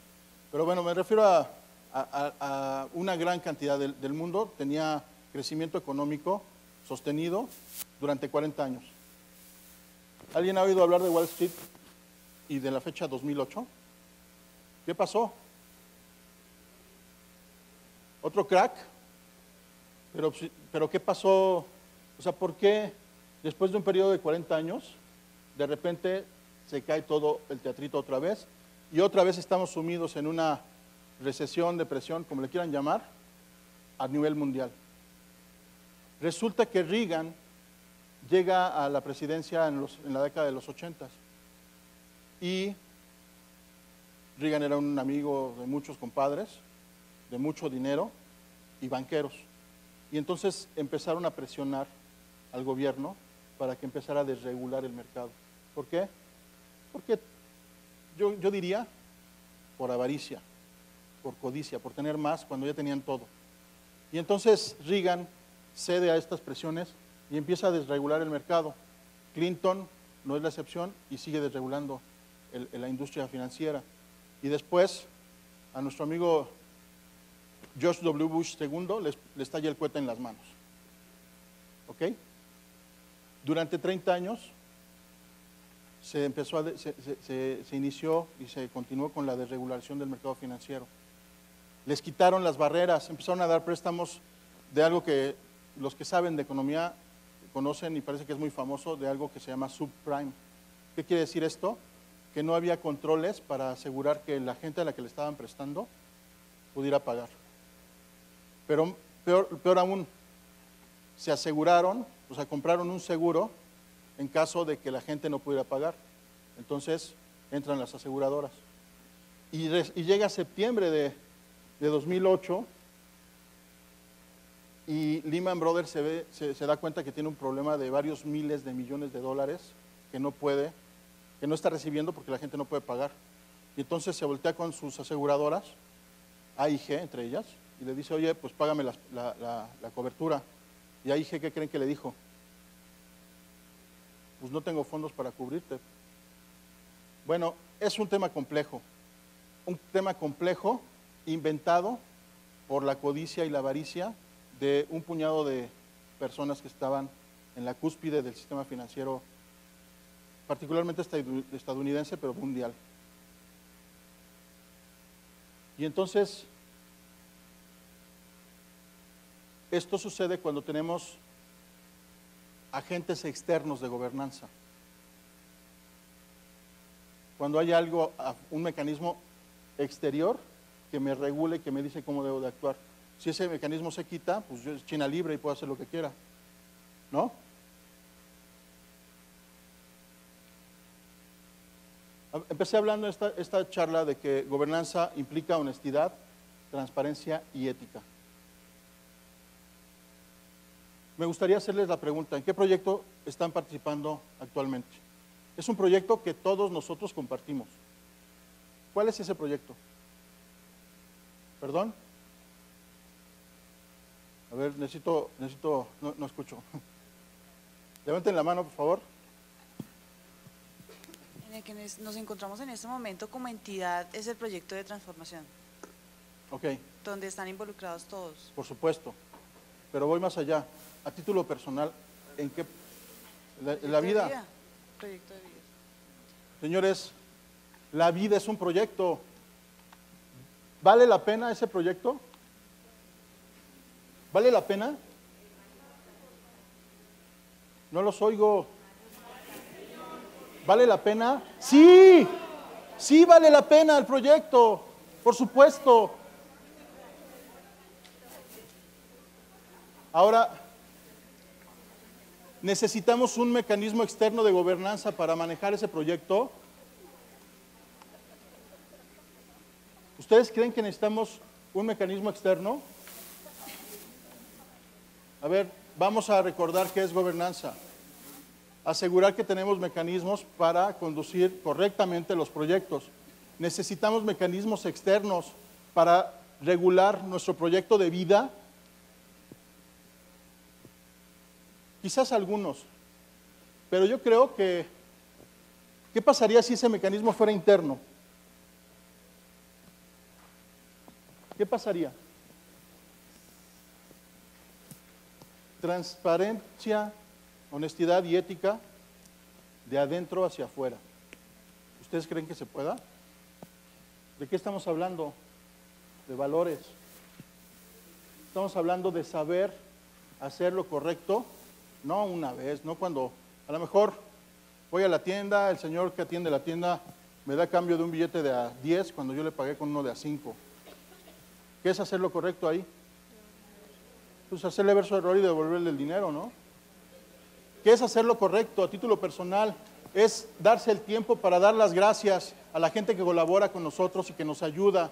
Pero bueno, me refiero a una gran cantidad del mundo tenía crecimiento económico sostenido durante 40 años. ¿Alguien ha oído hablar de Wall Street y de la fecha 2008? ¿Qué pasó? ¿Otro crack? Pero ¿qué pasó? O sea, ¿por qué después de un periodo de 40 años, de repente se cae todo el teatrito otra vez y otra vez estamos sumidos en una recesión, depresión, como le quieran llamar, a nivel mundial? Resulta que Reagan llega a la presidencia en la década de los 80 y Reagan era un amigo de muchos compadres, de mucho dinero y banqueros. Y entonces empezaron a presionar al gobierno para que empezara a desregular el mercado. ¿Por qué? Porque yo diría por avaricia, por codicia, por tener más cuando ya tenían todo. Y entonces Reagan cede a estas presiones y empieza a desregular el mercado. Clinton no es la excepción y sigue desregulando la industria financiera. Y después a nuestro amigo George W. Bush II le estalla el cohete en las manos. ¿Ok? Durante 30 años se inició y se continuó con la desregulación del mercado financiero. Les quitaron las barreras, empezaron a dar préstamos de algo que los que saben de economía conocen y parece que es muy famoso, de algo que se llama subprime. ¿Qué quiere decir esto? Que no había controles para asegurar que la gente a la que le estaban prestando pudiera pagar. Pero peor aún, se aseguraron, o sea, compraron un seguro en caso de que la gente no pudiera pagar. Entonces entran las aseguradoras. Y llega septiembre de 2008 y Lehman Brothers se da cuenta que tiene un problema de varios miles de millones de dólares que no está recibiendo porque la gente no puede pagar. Y entonces se voltea con sus aseguradoras, AIG entre ellas, y le dice, oye, pues págame la cobertura. Y AIG, ¿qué creen que le dijo? Pues no tengo fondos para cubrirte. Bueno, es un tema complejo inventado por la codicia y la avaricia de un puñado de personas que estaban en la cúspide del sistema financiero, particularmente estadounidense, pero mundial. Y entonces, esto sucede cuando tenemos agentes externos de gobernanza. Cuando hay un mecanismo exterior que me regule, que me dice cómo debo de actuar. Si ese mecanismo se quita, pues yo es China libre y puedo hacer lo que quiera, ¿no? Empecé hablando esta charla de que gobernanza implica honestidad, transparencia y ética. Me gustaría hacerles la pregunta, ¿en qué proyecto están participando actualmente? Es un proyecto que todos nosotros compartimos. ¿Cuál es ese proyecto? ¿Perdón? A ver, no escucho. Levanten la mano, por favor. En el que nos encontramos en este momento como entidad es el proyecto de transformación. Ok. Donde están involucrados todos. Por supuesto, pero voy más allá. A título personal, ¿en qué? La vida. Proyecto de vida. Señores, la vida es un proyecto. ¿Vale la pena ese proyecto? ¿Vale la pena? No los oigo. ¿Vale la pena? Sí, sí vale la pena el proyecto, por supuesto. Ahora, ¿necesitamos un mecanismo externo de gobernanza para manejar ese proyecto? ¿Ustedes creen que necesitamos un mecanismo externo? A ver, vamos a recordar qué es gobernanza. Asegurar que tenemos mecanismos para conducir correctamente los proyectos. Necesitamos mecanismos externos para regular nuestro proyecto de vida. Quizás algunos, Pero yo creo que, ¿qué pasaría si ese mecanismo fuera interno? ¿Qué pasaría? Transparencia, honestidad y ética de adentro hacia afuera. ¿Ustedes creen que se pueda? ¿De qué estamos hablando? De valores. Estamos hablando de saber hacer lo correcto, no una vez, no cuando a lo mejor voy a la tienda, el señor que atiende la tienda me da cambio de un billete de a 10 cuando yo le pagué con uno de a 5. ¿Qué es hacer lo correcto ahí? Pues hacerle ver su error y devolverle el dinero, ¿no? ¿Qué es hacer lo correcto a título personal? Es darse el tiempo para dar las gracias a la gente que colabora con nosotros y que nos ayuda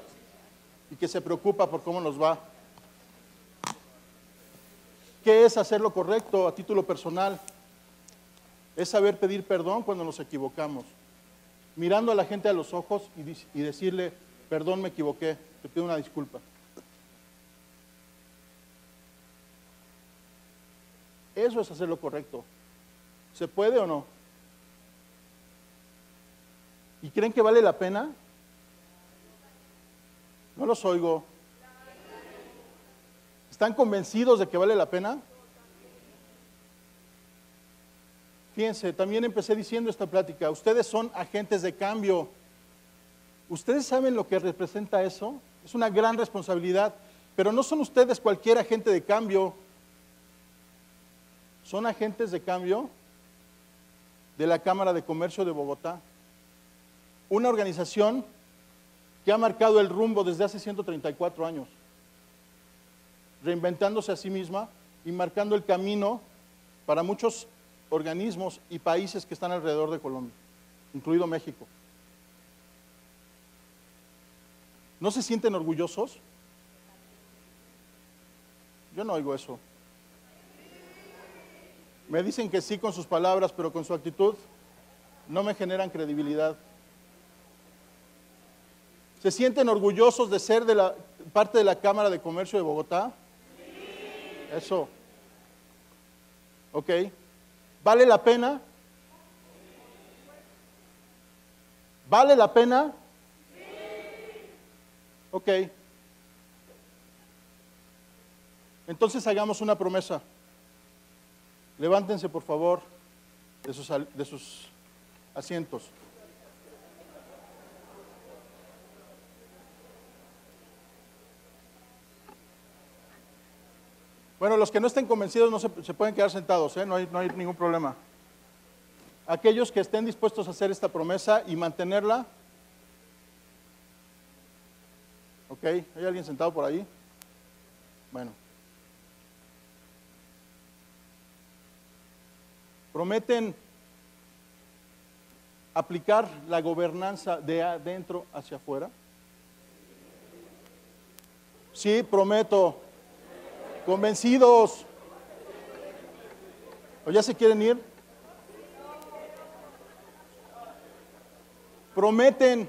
y que se preocupa por cómo nos va. ¿Qué es hacer lo correcto a título personal? Es saber pedir perdón cuando nos equivocamos, mirando a la gente a los ojos y decirle, perdón, me equivoqué, te pido una disculpa. Eso es hacer lo correcto. ¿Se puede o no? ¿Y creen que vale la pena? No los oigo. ¿Están convencidos de que vale la pena? Fíjense, también empecé diciendo esta plática, ustedes son agentes de cambio. ¿Ustedes saben lo que representa eso? Es una gran responsabilidad, pero no son ustedes cualquier agente de cambio. Son agentes de cambio de la Cámara de Comercio de Bogotá, una organización que ha marcado el rumbo desde hace 134 años, reinventándose a sí misma y marcando el camino para muchos organismos y países que están alrededor de Colombia, incluido México. ¿No se sienten orgullosos? Yo no oigo eso. Me dicen que sí con sus palabras, pero con su actitud no me generan credibilidad. ¿Se sienten orgullosos de ser parte de la Cámara de Comercio de Bogotá? Sí. Eso. Ok. ¿Vale la pena? ¿Vale la pena? Sí. Ok. Entonces hagamos una promesa. Levántense, por favor, de sus asientos. Bueno, los que no estén convencidos no se pueden quedar sentados, ¿eh? No hay ningún problema. Aquellos que estén dispuestos a hacer esta promesa y mantenerla. ¿Ok? ¿Hay alguien sentado por ahí? Bueno. ¿Prometen aplicar la gobernanza de adentro hacia afuera? Sí, prometo. ¿Convencidos? ¿O ya se quieren ir? ¿Prometen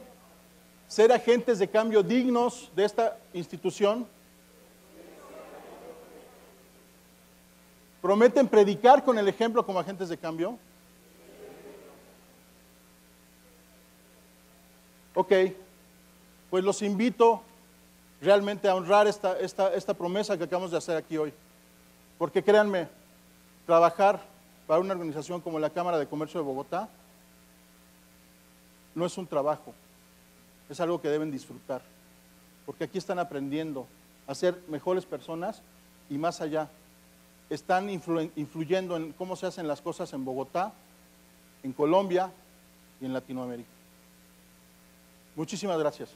ser agentes de cambio dignos de esta institución? ¿Prometen predicar con el ejemplo como agentes de cambio? Ok, pues los invito realmente a honrar esta promesa que acabamos de hacer aquí hoy. Porque créanme, trabajar para una organización como la Cámara de Comercio de Bogotá no es un trabajo, es algo que deben disfrutar. Porque aquí están aprendiendo a ser mejores personas y más allá. Están influyendo en cómo se hacen las cosas en Bogotá, en Colombia y en Latinoamérica. Muchísimas gracias.